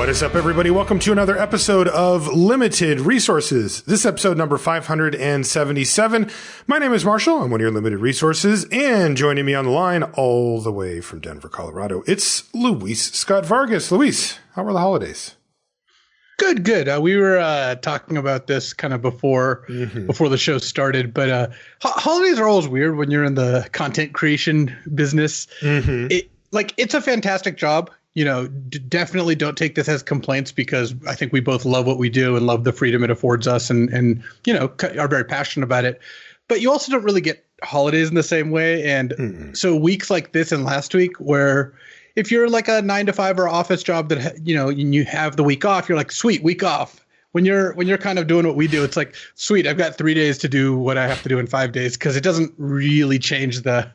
What is up, everybody? Welcome to another episode of Limited Resources. This episode number 577. My name is Marshall. I'm one of your Limited Resources, and joining me on the line all the way from Denver, Colorado, it's Luis Scott-Vargas. Luis, how were the holidays? Good. We were talking about this kind of before the show started, but holidays are always weird when you're in the content creation business. It's a fantastic job. You know, definitely don't take this as complaints, because I think we both love what we do and love the freedom it affords us, and you know, are very passionate about it. But you also don't really get holidays in the same way. And so weeks like this and last week, where if you're like a 9-to-5 or office job that, you know, you have the week off, you're like, sweet, week off. When you're kind of doing what we do, it's like, sweet, I've got 3 days to do what I have to do in 5 days, because it doesn't really change the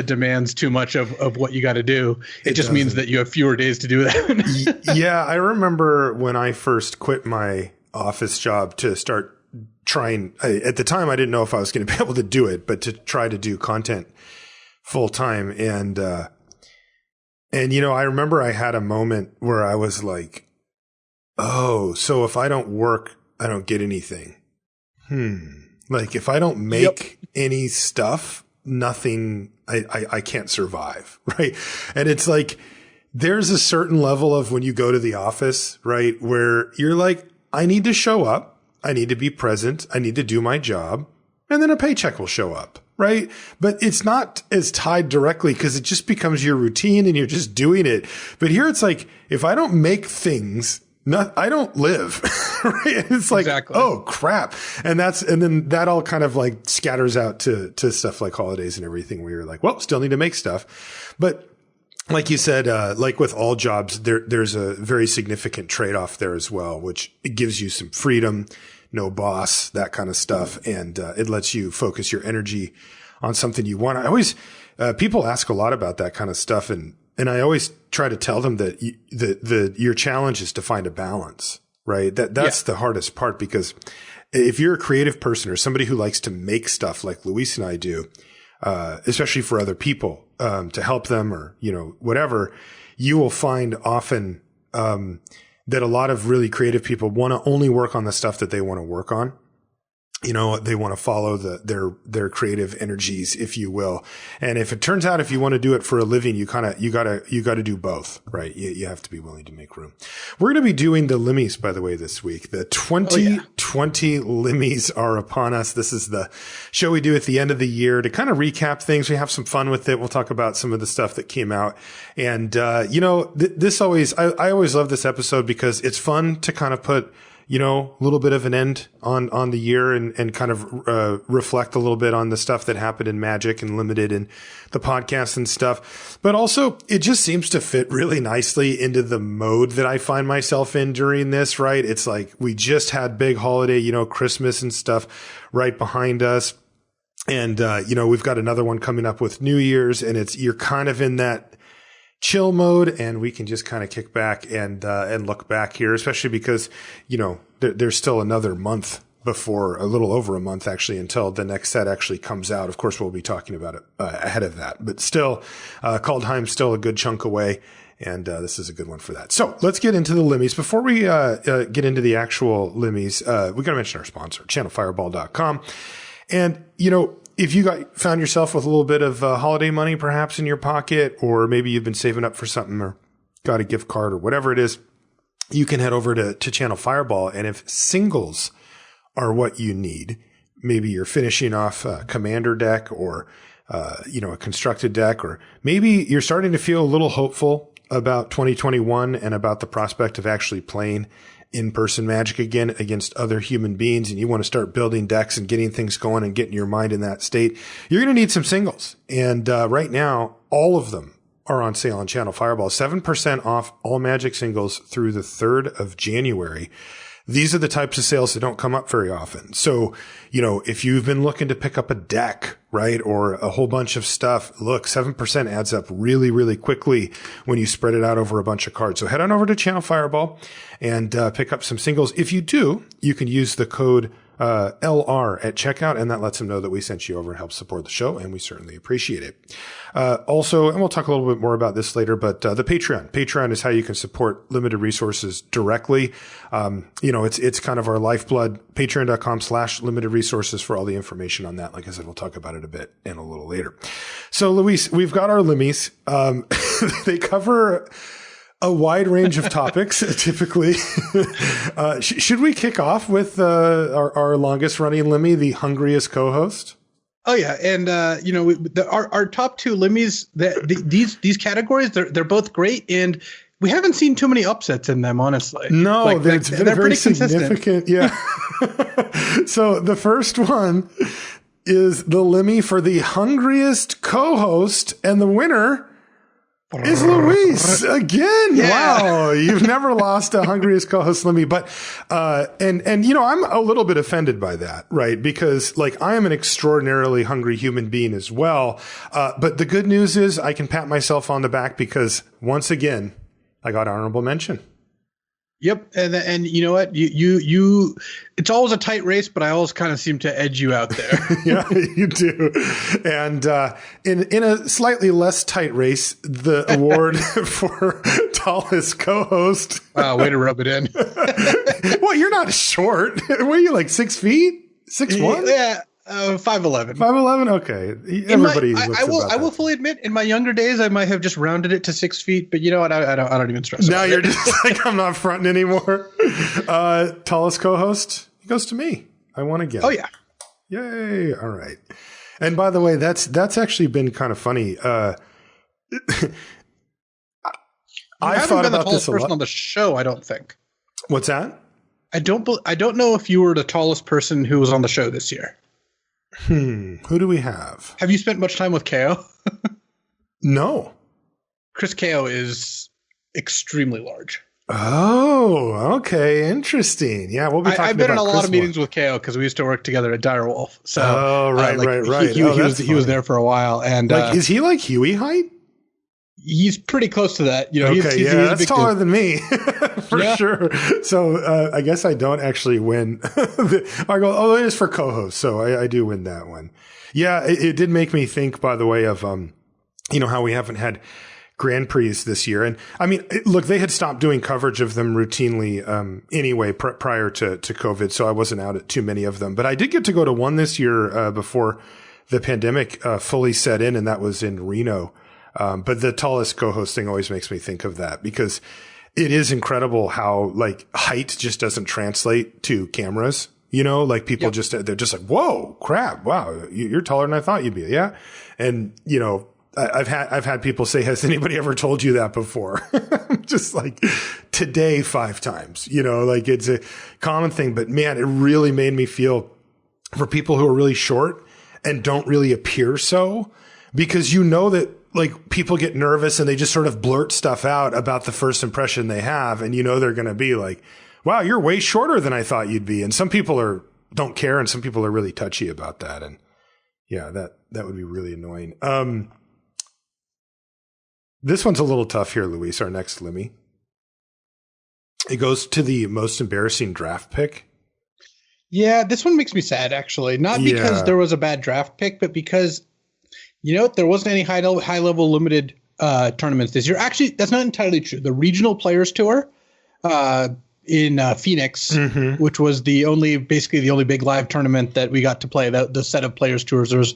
demands too much of what you got to do. It just means that you have fewer days to do that. Yeah, I remember when I first quit my office job to start trying. At the time, I didn't know if I was going to be able to do it, but to try to do content full time. And you know, I remember I had a moment where I was like, oh, so if I don't work, I don't get anything. Like if I don't make any stuff, nothing, I can't survive. Right. And it's like, there's a certain level of when you go to the office, right, where you're like, I need to show up. I need to be present. I need to do my job. And then a paycheck will show up. Right. But it's not as tied directly, because it just becomes your routine and you're just doing it. But here it's like, if I don't make things, I don't live. Right. It's like, exactly. Oh crap. And then that all kind of like scatters out to stuff like holidays and everything, where you're like, well, still need to make stuff. But like you said, like with all jobs, there's a very significant trade-off there as well, which it gives you some freedom, no boss, that kind of stuff. And it lets you focus your energy on something you want. I always, people ask a lot about that kind of stuff. And I always try to tell them that your challenge is to find a balance, right? That's the hardest part, because if you're a creative person or somebody who likes to make stuff like Luis and I do, especially for other people, to help them or, you know, whatever, you will find often, that a lot of really creative people want to only work on the stuff that they want to work on. You know, they want to follow their creative energies, if you will. And if it turns out, if you want to do it for a living, you gotta do both, right? You have to be willing to make room. We're going to be doing the Limmies, by the way, this week. The 2020 Limmies are upon us. This is the show we do at the end of the year to kind of recap things. We have some fun with it. We'll talk about some of the stuff that came out. And, you know, I always love this episode, because it's fun to kind of put, you know, a little bit of an end on the year and kind of reflect a little bit on the stuff that happened in Magic and Limited and the podcast and stuff. But also, it just seems to fit really nicely into the mode that I find myself in during this, right? It's like we just had big holiday, you know, Christmas and stuff right behind us. And, you know, we've got another one coming up with New Year's, and you're kind of in that chill mode, and we can just kind of kick back and look back here, especially because, you know, there's still another month before, a little over a month actually, until the next set actually comes out. Of course, we'll be talking about it ahead of that, but still, Kaldheim's still a good chunk away. And this is a good one for that. So let's get into the Limmies. Before we get into the actual Limmies, we got to mention our sponsor, channelfireball.com. And, you know, if you found yourself with a little bit of holiday money perhaps in your pocket, or maybe you've been saving up for something or got a gift card or whatever it is, you can head over to Channel Fireball. And if singles are what you need, maybe you're finishing off a commander deck or, you know, a constructed deck, or maybe you're starting to feel a little hopeful about 2021 and about the prospect of actually playing in-person Magic again against other human beings, and you want to start building decks and getting things going and getting your mind in that state, you're going to need some singles. And right now, all of them are on sale on Channel Fireball. 7% off all Magic singles through the 3rd of January. These are the types of sales that don't come up very often. So, you know, if you've been looking to pick up a deck, right, or a whole bunch of stuff, look, 7% adds up really, really quickly when you spread it out over a bunch of cards. So head on over to Channel Fireball and pick up some singles. If you do, you can use the code LR at checkout, and that lets them know that we sent you over and helps support the show, and we certainly appreciate it. Also, and we'll talk a little bit more about this later, but the Patreon. Patreon is how you can support limited resources directly. It's kind of our lifeblood. Patreon.com/limited resources for all the information on that. Like I said, we'll talk about it a bit and a little later. So, Luis, we've got our Limmies. They cover a wide range of topics, typically. Should we kick off with our longest running Lemmy, the hungriest co-host? Oh yeah, and our top two Lemmies, these categories, they're both great, and we haven't seen too many upsets in them, honestly. No, they're very significant. Yeah. So the first one is the Lemmy for the hungriest co-host, and the winner is Luis again. Yeah. Wow. You've never lost a hungriest co-host Lemmy, but, I'm a little bit offended by that, right? Because I am an extraordinarily hungry human being as well. But the good news is I can pat myself on the back because once again, I got honorable mention. Yep. And you know what? You it's always a tight race, but I always kind of seem to edge you out there. Yeah, you do. And in a slightly less tight race, the award for tallest co-host. Wow, way to rub it in. Well, you're not short. What are you, 6 feet? 6'1"? Yeah. 5'11". 5'11". Okay. Everybody. I will fully admit, in my younger days, I might have just rounded it to 6 feet. But you know what? I don't even stress. Now you're just I'm not fronting anymore. Tallest co-host, he goes to me. I won again. Oh yeah. Yay! All right. And by the way, that's actually been kind of funny. I thought about this a lot. Person on the show, I don't think. What's that? I don't know if you were the tallest person who was on the show this year. Who do we have? Have you spent much time with KO? No. Chris KO is extremely large. Oh, okay. Interesting. Yeah, we'll be talking about I've been in a lot Chris of meetings with KO because we used to work together at Direwolf. So, right. He was there for a while. And is he like Huey height? He's pretty close to that. He's that's taller than me for sure. So I guess I don't actually win. I go, it is for co-host. So I do win that one. Yeah, it did make me think, by the way, of, how we haven't had Grand Prix this year. And I mean, look, they had stopped doing coverage of them routinely anyway prior to COVID. So I wasn't out at too many of them. But I did get to go to one this year before the pandemic fully set in, and that was in Reno. But the tallest co-host thing always makes me think of that because it is incredible how height just doesn't translate to cameras, people they're just like, whoa, crap. Wow. You're taller than I thought you'd be. Yeah. And, I've had people say, has anybody ever told you that before? Just today 5 times, it's a common thing, but man, it really made me feel for people who are really short and don't really appear so, because that people get nervous and they just sort of blurt stuff out about the first impression they have. And they're going to be like, wow, you're way shorter than I thought you'd be. And some people don't care. And some people are really touchy about that. And yeah, that would be really annoying. This one's a little tough here, Luis, our next Lemmy. It goes to the most embarrassing draft pick. Yeah, this one makes me sad, actually. Not because there was a bad draft pick, but because there wasn't any high level limited tournaments this year. Actually, that's not entirely true. The Regional Players Tour in Phoenix, which was basically the only big live tournament that we got to play. The set of Players Tours, there was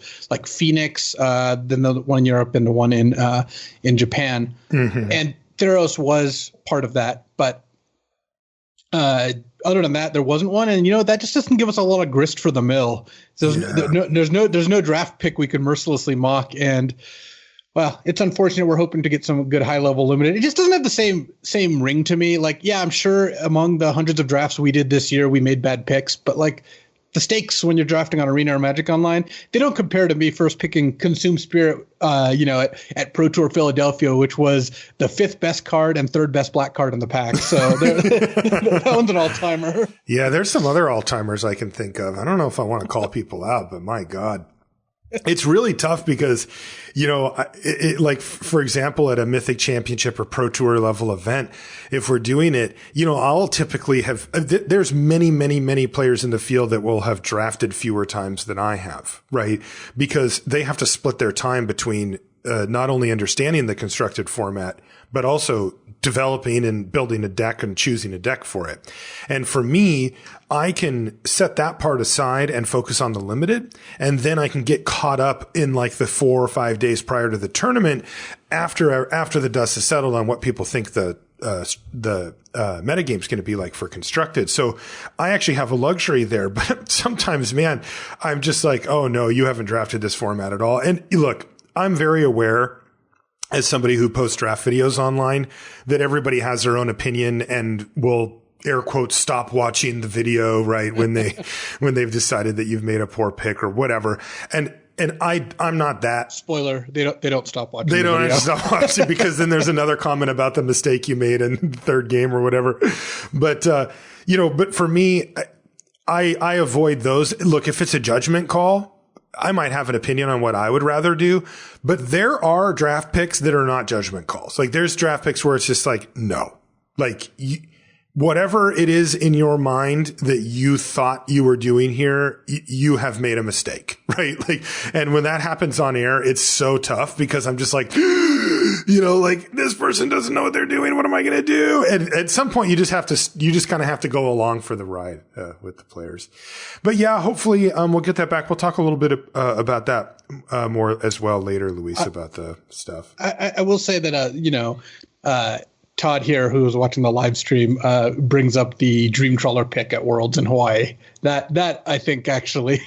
Phoenix, then the one in Europe, and the one in Japan. And Theros was part of that, but other than that, there wasn't one, and that just doesn't give us a lot of grist for the mill. So there's no draft pick we could mercilessly mock, and well, it's unfortunate. We're hoping to get some good high level limited. It just doesn't have the same ring to me. I'm sure among the hundreds of drafts we did this year, we made bad picks, but the stakes when you're drafting on Arena or Magic Online, they don't compare to me first picking Consume Spirit, at Pro Tour Philadelphia, which was the 5th best card and 3rd best black card in the pack. So that one's an all-timer. Yeah, there's some other all-timers I can think of. I don't know if I want to call people out, but my God. It's really tough because, like, for example, at a Mythic Championship or Pro Tour level event, if we're doing it, I'll typically have, there's many, many, many players in the field that will have drafted fewer times than I have, right? Because they have to split their time between not only understanding the constructed format, but also developing and building a deck and choosing a deck for it. And for me, I can set that part aside and focus on the limited. And then I can get caught up in like the 4 or 5 days prior to the tournament after the dust has settled on what people think the metagame is going to be like for constructed. So I actually have a luxury there, but sometimes, man, I'm just like, oh no, you haven't drafted this format at all. And look, I'm very aware as somebody who posts draft videos online that everybody has their own opinion and will air quotes stop watching the video, right? When they've decided that you've made a poor pick or whatever. And I'm not that. Spoiler, they don't stop watching. They don't stop watching because then there's another comment about the mistake you made in the third game or whatever. But, but for me, I avoid those. Look, if it's a judgment call, I might have an opinion on what I would rather do, but there are draft picks that are not judgment calls. Like there's draft picks where it's just like, no, like whatever it is in your mind that you thought you were doing here, you have made a mistake, right? Like, and when that happens on air, it's so tough because I'm just like, like this person doesn't know what they're doing. What am I going to do? And at some point you just kind of have to go along for the ride, with the players. But yeah, hopefully, we'll get that back. We'll talk a little bit, about that, more as well later, Luis, about the stuff. I will say that, Todd here, who was watching the live stream, brings up the Dream Trawler pick at Worlds in Hawaii. That I think actually.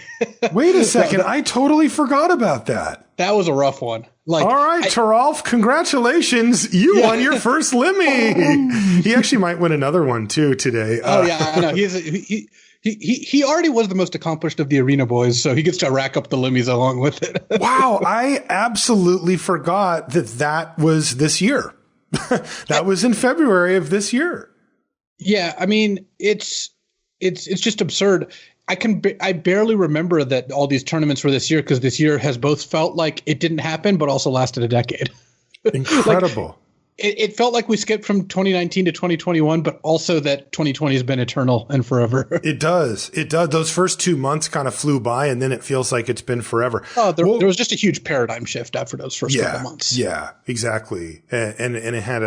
Wait a second. I totally forgot about that. That was a rough one. Like, all right, Taralf, congratulations. You won your first Lemmy. He actually might win another one too today. I know. He already was the most accomplished of the arena boys, so he gets to rack up the Lemmies along with it. Wow. I absolutely forgot that was this year. That was in February of this year. Yeah, I mean, it's just absurd. I barely remember that all these tournaments were this year because this year has both felt like it didn't happen, but also lasted a decade. Incredible. It felt like we skipped from 2019 to 2021, but also that 2020 has been eternal and forever. It does. Those first 2 months kind of flew by, and then it feels like it's been forever. Oh, there was just a huge paradigm shift after those first couple months. Yeah, exactly. And it had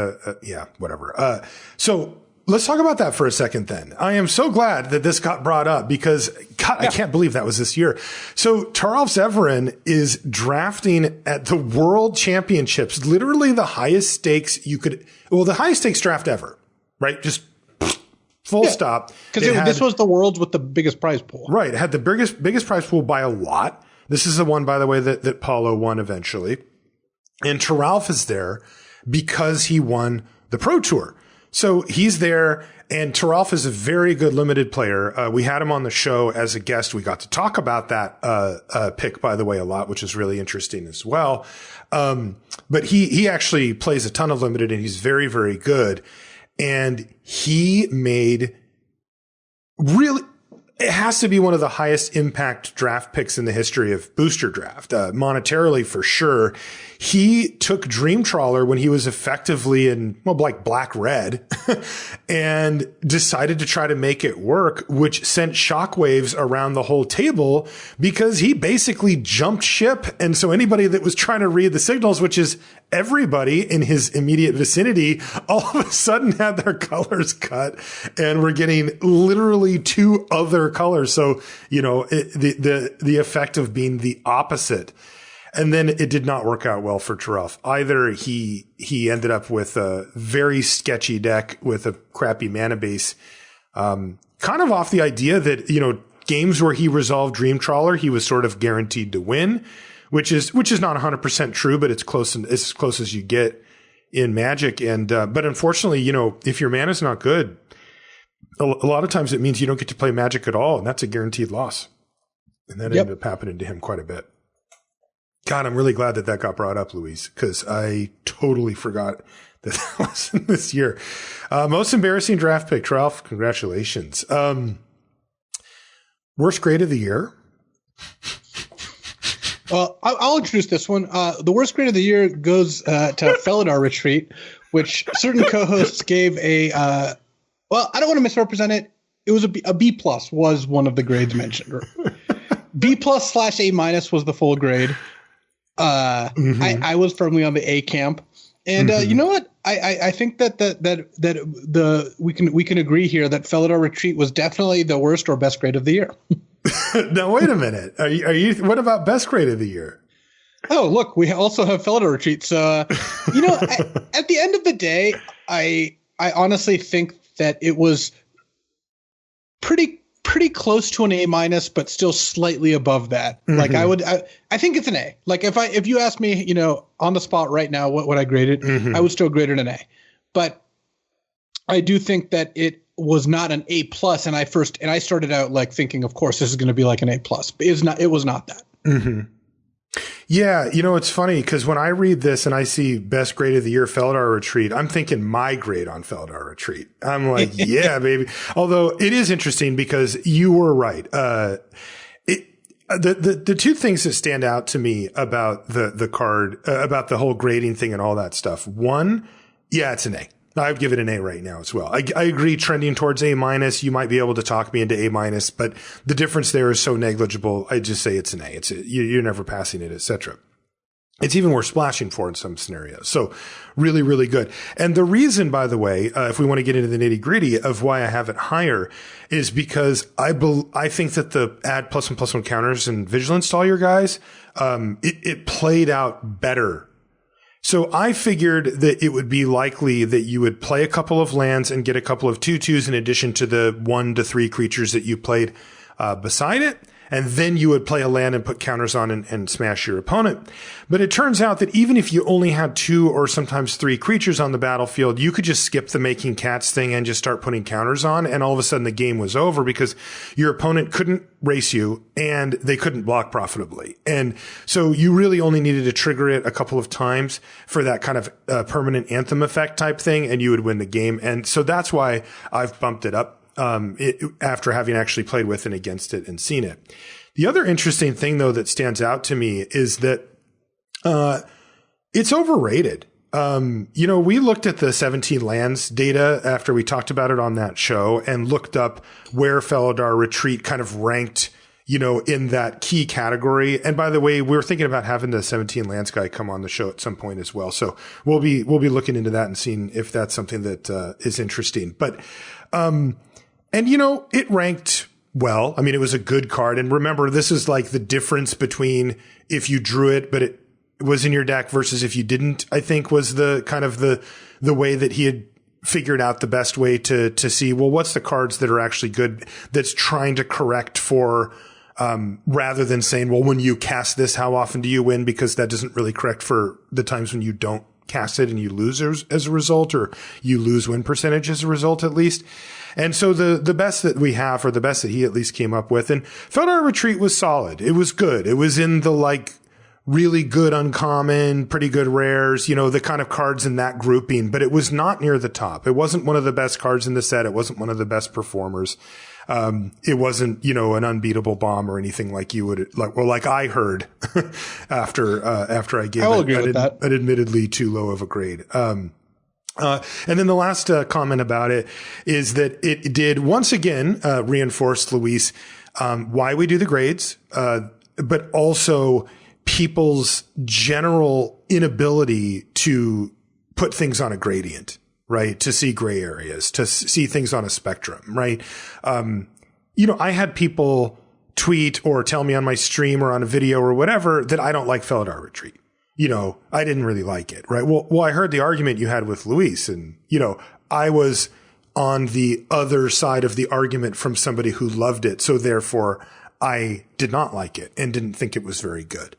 whatever. So let's talk about that for a second then. I am so glad that this got brought up because, God, I can't believe that was this year. So Taralf Severin is drafting at the World Championships, literally the highest stakes the highest stakes draft ever, right? Just full stop. Because this was the Worlds with the biggest prize pool. Right. It had the biggest prize pool by a lot. This is the one, by the way, that Paulo won eventually. And Taralf is there because he won the Pro Tour. So he's there, and Taralf is a very good limited player. We had him on the show as a guest. We got to talk about that pick, by the way, a lot, which is really interesting as well. But he actually plays a ton of limited, and he's very, very good. And he made it has to be one of the highest impact draft picks in the history of booster draft, monetarily for sure. He took Dream Trawler when he was effectively in, like black red and decided to try to make it work, which sent shockwaves around the whole table because he basically jumped ship. And so anybody that was trying to read the signals, which is everybody in his immediate vicinity, all of a sudden had their colors cut and we're getting literally 2 other colors. So, the effect of being the opposite. And then it did not work out well for Taralf. Either he ended up with a very sketchy deck with a crappy mana base, kind of off the idea that, games where he resolved Dream Trawler, he was sort of guaranteed to win, which is not 100% true, but it's as close as you get in Magic. And, but unfortunately, if your mana's not good, a lot of times it means you don't get to play Magic at all. And that's a guaranteed loss. And that ended up happening to him quite a bit. God, I'm really glad that got brought up, Luis, because I totally forgot that was in this year. Most embarrassing draft pick, Taralf. Congratulations. Worst grade of the year. Well, I'll introduce this one. The worst grade of the year goes to Felidar Retreat, which certain co-hosts gave a well, I don't want to misrepresent it. It was a B plus was one of the grades mentioned. B plus / A minus was the full grade. I was firmly on the A camp, and you know what? I think that we can agree here that Felidar Retreat was definitely the worst or best grade of the year. Now wait a minute. Are you? What about best grade of the year? Oh, look, we also have Felidar Retreat. So you know, at the end of the day, I honestly think that it was pretty close to an A minus, but still slightly above that. Mm-hmm. Like I think it's an A. Like if you ask me, you know, on the spot right now, what would I grade it? Mm-hmm. I would still grade it an A. But I do think that it was not an A plus. And I started out like thinking, of course, this is going to be like an A plus, but it was not that. Mm-hmm. Yeah, you know, it's funny because when I read this and I see best grade of the year Felidar Retreat, I'm thinking my grade on Felidar Retreat. I'm like, yeah, baby. Although it is interesting because you were right. The two things that stand out to me about the card, about the whole grading thing and all that stuff. One, yeah, it's an A. I would give it an A right now as well. I agree, trending towards A minus. You might be able to talk me into A minus, but the difference there is so negligible. I just say it's an A. You're never passing it, etc. It's even worth splashing for in some scenarios. So really, really good. And the reason, by the way, if we want to get into the nitty gritty of why I have it higher is because I think that the add +1/+1 counters and vigilance to all your guys, it played out better. So I figured that it would be likely that you would play a couple of lands and get a couple of 2/2s in addition to the 1 to 3 creatures that you played beside it. And then you would play a land and put counters on and smash your opponent. But it turns out that even if you only had 2 or sometimes 3 creatures on the battlefield, you could just skip the making cats thing and just start putting counters on. And all of a sudden the game was over because your opponent couldn't race you and they couldn't block profitably. And so you really only needed to trigger it a couple of times for that kind of permanent anthem effect type thing, and you would win the game. And so that's why I've bumped it up. After having actually played with and against it and seen it. The other interesting thing, though, that stands out to me is that it's overrated. You know, we looked at the 17 lands data after we talked about it on that show and looked up where Felidar Retreat kind of ranked, you know, in that key category. And by the way, we're thinking about having the 17 lands guy come on the show at some point as well. So we'll be looking into that and seeing if that's something that is interesting. But and, you know, it ranked well. I mean, it was a good card. And remember, this is like the difference between if you drew it, but it was in your deck versus if you didn't, I think was the kind of the way that he had figured out the best way to see, well, what's the cards that are actually good that's trying to correct for, rather than saying, well, when you cast this, how often do you win? Because that doesn't really correct for the times when you don't cast it and you lose as a result, or you lose win percentage as a result, at least. And so the best that we have, or the best that he at least came up with, and Felidar Retreat was solid. It was good. It was in the like really good uncommon, pretty good rares, you know, the kind of cards in that grouping, but it was not near the top. It wasn't one of the best cards in the set. It wasn't one of the best performers. It wasn't, you know, an unbeatable bomb or anything like you would like I heard after I gave it an admittedly too low of a grade. And then the last comment about it is that it did once again reinforce, Luis, why we do the grades, but also people's general inability to put things on a gradient, right? To see gray areas, to see things on a spectrum, right? You know, I had people tweet or tell me on my stream or on a video or whatever that I don't like Felidar Retreat. You know, I didn't really like it, right? Well, I heard the argument you had with Luis, and, you know, I was on the other side of the argument from somebody who loved it. So therefore I did not like it and didn't think it was very good,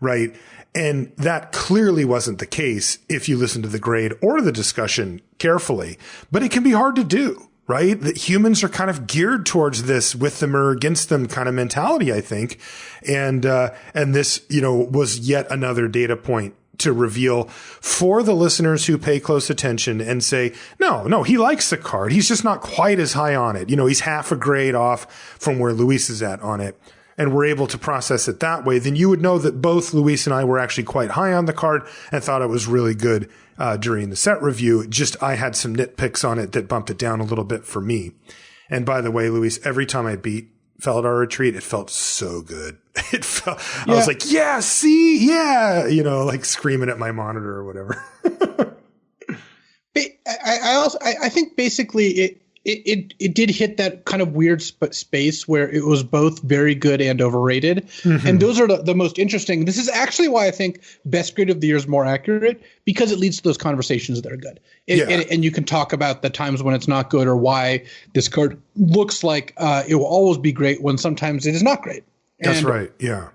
right? And that clearly wasn't the case if you listen to the grade or the discussion carefully, but it can be hard to do, right? That humans are kind of geared towards this with them or against them kind of mentality, I think. And this, you know, was yet another data point to reveal for the listeners who pay close attention and say, no, he likes the card. He's just not quite as high on it. You know, he's half a grade off from where Luis is at on it. and were able to process it that way, then you would know that both Luis and I were actually quite high on the card and thought it was really good during the set review. Just I had some nitpicks on it that bumped it down a little bit for me. And by the way, Luis, every time I beat Felidar Retreat, it felt so good. I was like, yeah, see, yeah, like screaming at my monitor or whatever. I think basically it did hit that kind of weird space where it was both very good and overrated. Mm-hmm. And those are the most interesting. This is actually why I think best grade of the year is more accurate, because it leads to those conversations that are good. And you can talk about the times when it's not good or why this card looks like it will always be great when sometimes it is not great. That's right. Yeah.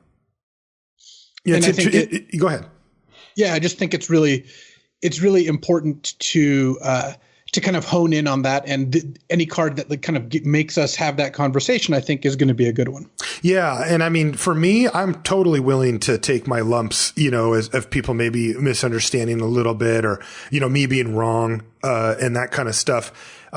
Yeah. Go ahead. Yeah. I just think it's really important to kind of hone in on that, and any card that kind of makes us have that conversation, I think, is going to be a good one. Yeah, and I mean, for me, I'm totally willing to take my lumps, as of people maybe misunderstanding a little bit, or me being wrong, and that kind of stuff.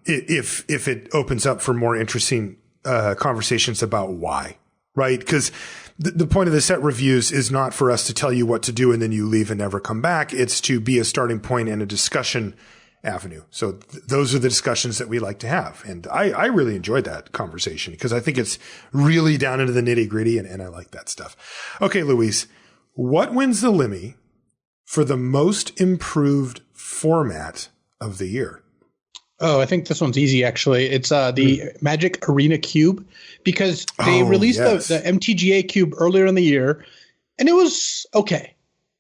If it opens up for more interesting conversations about why, right? Because the point of the set reviews is not for us to tell you what to do and then you leave and never come back. It's to be a starting point and a discussion avenue. So those are the discussions that we like to have. And I really enjoyed that conversation because I think it's really down into the nitty gritty, and I like that stuff. Okay, Luis, what wins the Lemmy for the most improved format of the year? Oh, I think this one's easy, actually. It's the Magic Arena Cube, because they released the MTGA Cube earlier in the year, and it was okay.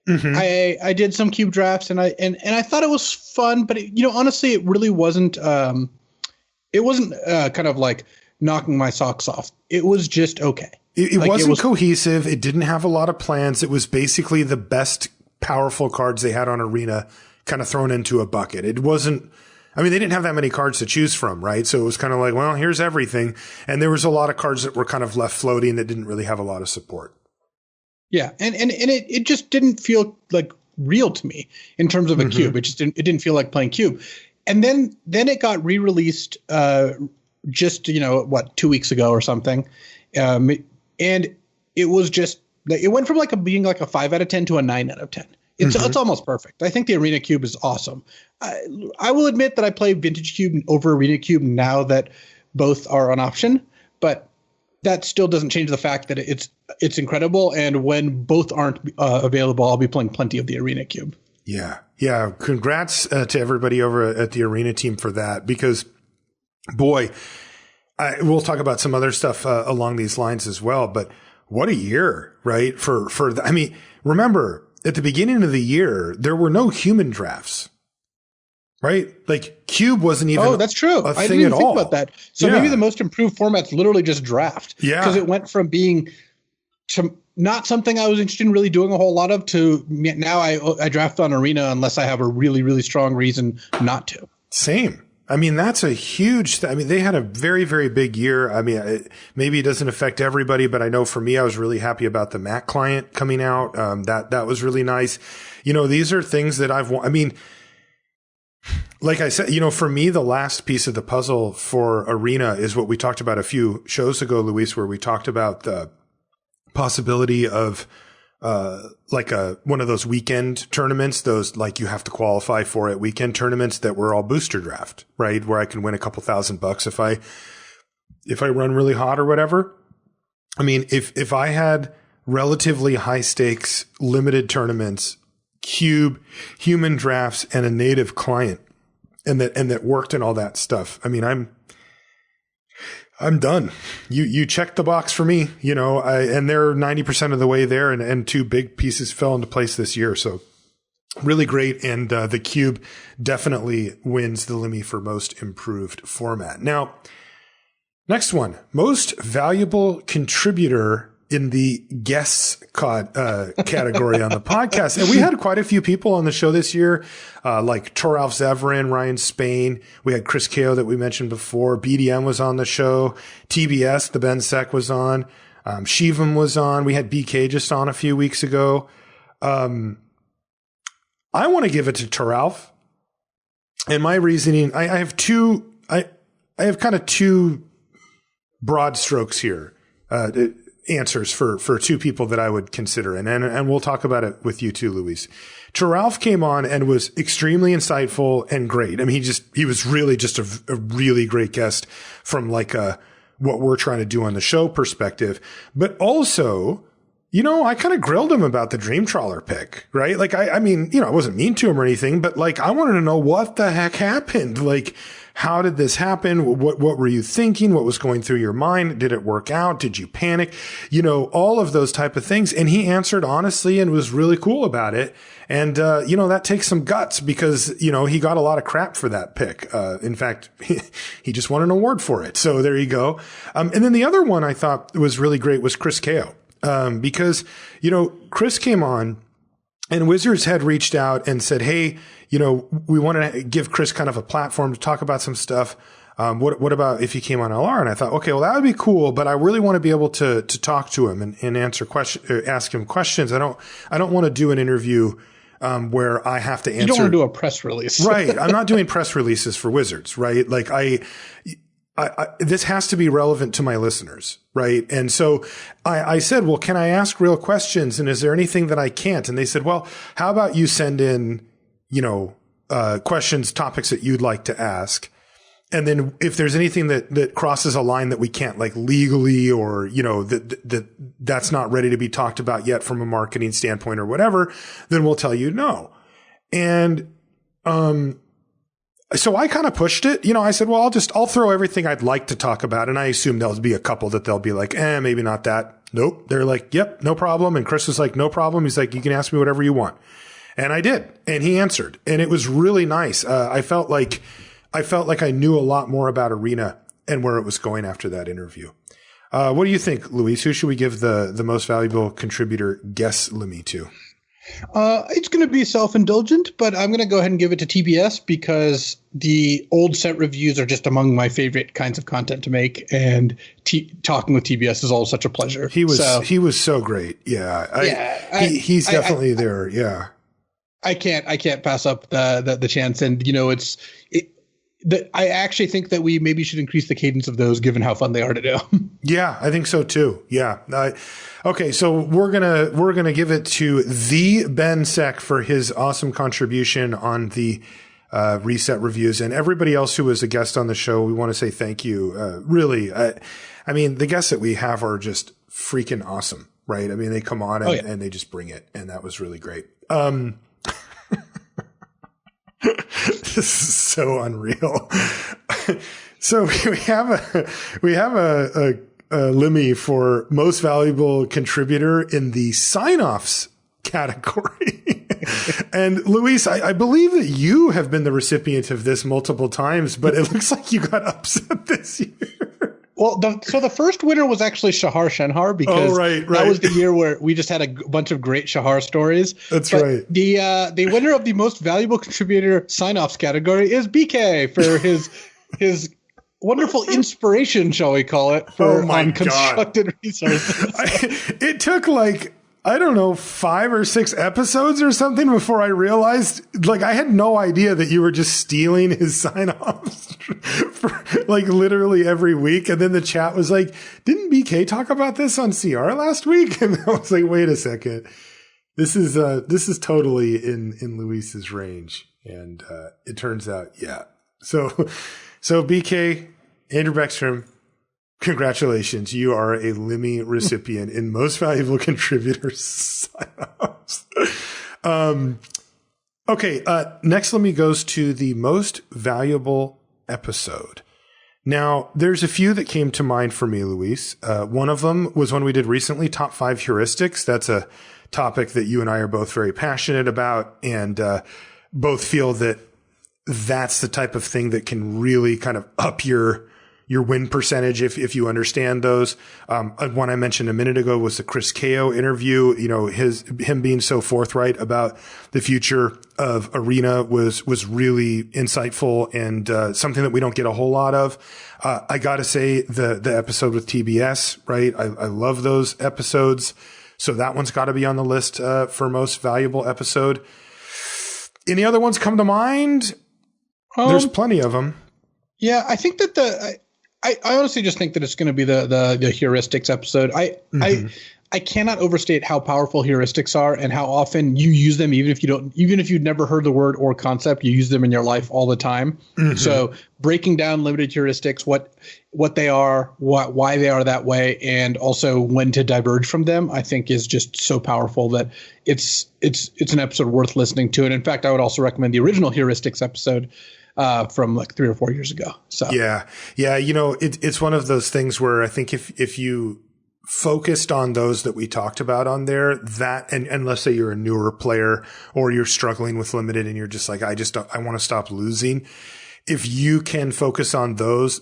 Mm-hmm. I did some cube drafts and I thought it was fun, but honestly, it really wasn't. It wasn't kind of like knocking my socks off. It was just okay. It wasn't cohesive. It didn't have a lot of plans. It was basically the best powerful cards they had on Arena kind of thrown into a bucket. It wasn't. I mean, they didn't have that many cards to choose from, right? So it was kind of like, well, here's everything, and there was a lot of cards that were kind of left floating that didn't really have a lot of support. Yeah, and it just didn't feel like real to me in terms of a cube. It didn't feel like playing cube. And then it got re-released just 2 weeks ago or something, and it was just it went from being like a 5 out of 10 to a 9 out of 10. It's almost perfect. I think the Arena Cube is awesome. I will admit that I play Vintage Cube over Arena Cube now that both are an option, but that still doesn't change the fact that it's incredible. And when both aren't available, I'll be playing plenty of the Arena Cube. Yeah. Yeah. Congrats to everybody over at the Arena team for that, because boy, we'll talk about some other stuff along these lines as well, but what a year, right? I mean, remember at the beginning of the year, there were no human drafts. Right? Like Cube wasn't even that's true. a thing I didn't even at think all. about that. So maybe the most improved format's literally just draft. Yeah. Because it went from being to not something I was interested in really doing a whole lot of to now I draft on Arena unless I have a really, really strong reason not to. Same. I mean, that's a huge I mean, they had a very, very big year. I mean, maybe it doesn't affect everybody, but I know for me, I was really happy about the Mac client coming out. That was really nice. These are things that like I said, for me, the last piece of the puzzle for Arena is what we talked about a few shows ago, Luis, where we talked about the possibility of one of those weekend tournaments, those like you have to qualify for it weekend tournaments that were all booster draft, right? Where I can win a couple $1,000 if I run really hot or whatever. I mean, if I had relatively high stakes, limited tournaments, cube, human drafts, and a native client, and that worked and all that stuff. I mean, I'm done. You checked the box for me, and they're 90% of the way there, and two big pieces fell into place this year. So really great. And the cube definitely wins the Lemmy for most improved format. Now, next one, most valuable contributor in the guests category on the podcast. And we had quite a few people on the show this year, like Toralf Zevran, Ryan Spain. We had Chris Kao that we mentioned before. BDM was on the show. TBS, the Ben Sec was on. Shivam was on. We had BK just on a few weeks ago. I want to give it to Toralf. And my reasoning, I have kind of two broad strokes here. answers for two people that I would consider. And we'll talk about it with you too, Luis. Ralph came on and was extremely insightful and great. I mean, he was really just a really great guest from like what we're trying to do on the show perspective, but also, you know, I kind of grilled him about the Dream Trawler pick, right? Like, I mean, you know, I wasn't mean to him or anything, but like, I wanted to know what the heck happened. Like, how did this happen? What were you thinking? What was going through your mind? Did it work out? Did you panic? You know, all of those type of things. And he answered honestly and was really cool about it. And, you know, that takes some guts because, you know, he got a lot of crap for that pick. In fact, he just won an award for it. So there you go. And then the other one I thought was really great was Chris Kao. Because, you know, Chris came on and Wizards had reached out and said, hey, you know, we want to give Chris kind of a platform to talk about some stuff. What about if he came on LR? And I thought, okay, well, that would be cool, but I really want to be able to talk to him and answer questions, ask him questions. I don't want to do an interview, where I have to answer. You don't want to do a press release. Right. I'm not doing press releases for Wizards, right? Like this has to be relevant to my listeners, right? And so I said, well, can I ask real questions? And is there anything that I can't? And they said, well, how about you send in, you know, questions, topics that you'd like to ask. And then if there's anything that crosses a line that we can't like legally or, you know, that's not ready to be talked about yet from a marketing standpoint or whatever, then we'll tell you no. And, so I kind of pushed it, you know, I said, well, I'll throw everything I'd like to talk about. And I assume there'll be a couple that they'll be like, maybe not that. Nope. They're like, yep, no problem. And Chris was like, no problem. He's like, you can ask me whatever you want. And I did. And he answered. And it was really nice. I felt like I knew a lot more about Arena and where it was going after that interview. What do you think, Luis? Who should we give the most valuable contributor guest Lemmy to? It's going to be self-indulgent, but I'm going to go ahead and give it to TBS because the old set reviews are just among my favorite kinds of content to make, and talking with TBS is always such a pleasure. He was so great. Yeah. He's definitely there. Yeah. I can't pass up the chance. And, you know, I actually think that we maybe should increase the cadence of those given how fun they are to do. Yeah, I think so too. Yeah. Okay. So we're going to give it to the Ben Sec for his awesome contribution on the, reset reviews, and everybody else who was a guest on the show. We want to say thank you. Really. I mean, the guests that we have are just freaking awesome, right? I mean, they come on and they just bring it. And that was really great. This is so unreal. So we have a Lemmy for most valuable contributor in the sign-offs category. And Luis, I believe that you have been the recipient of this multiple times, but it looks like you got upset this year. Well, so the first winner was actually Shahar Shenhar because that was the year where we just had a bunch of great Shahar stories. That's right. The winner of the most valuable contributor sign-offs category is BK for his wonderful inspiration, shall we call it, for unconstructed resources. It took like, I don't know, 5 or 6 episodes or something before I realized, like, I had no idea that you were just stealing his sign-offs for like literally every week. And then the chat was like, didn't BK talk about this on CR last week? And I was like, wait a second. This is totally in Luis's range. And, it turns out, yeah. So BK, Andrew Beckstrom, congratulations. You are a Lemmy recipient in most valuable contributor sign-offs. Okay. Next Lemmy goes to the most valuable episode. Now, there's a few that came to mind for me, Luis. One of them was one we did recently, top 5 heuristics. That's a topic that you and I are both very passionate about, and both feel that that's the type of thing that can really kind of up your win percentage if you understand those. One I mentioned a minute ago was the Chris Kao interview. You know, him being so forthright about the future of Arena was really insightful and something that we don't get a whole lot of. I got to say the episode with TBS, right? I love those episodes. So that one's got to be on the list for most valuable episode. Any other ones come to mind? There's plenty of them. Yeah, I think that I honestly just think that it's going to be the heuristics episode. I cannot overstate how powerful heuristics are and how often you use them, even if you've never heard the word or concept, you use them in your life all the time. So breaking down limited heuristics, what they are, why they are that way, and also when to diverge from them, I think is just so powerful that it's an episode worth listening to. And in fact, I would also recommend the original heuristics episode from like 3 or 4 years ago. So yeah. It's one of those things where I think if you focused on those that we talked about on there, that, and let's say you're a newer player or you're struggling with limited and you're just like, I want to stop losing. If you can focus on those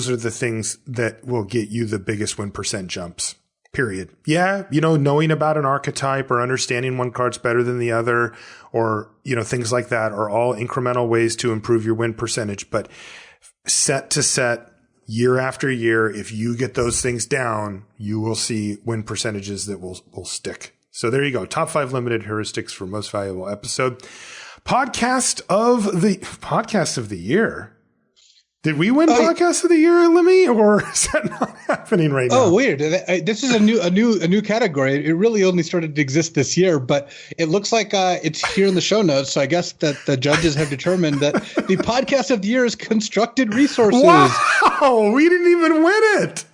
are the things that will get you the biggest win percent jumps, period. Yeah. Knowing about an archetype or understanding one card's better than the other, or, things like that are all incremental ways to improve your win percentage. But set to set, year after year, if you get those things down, you will see win percentages that will stick. So there you go. Top 5 limited heuristics for most valuable episode. Podcast of the year. Did we win podcast of the year, Lemmy, or is that not happening right now? Oh, weird. This is a new category. It really only started to exist this year, but it looks like it's here in the show notes. So I guess that the judges have determined that the podcast of the year is Constructed Resources. Wow, we didn't even win it.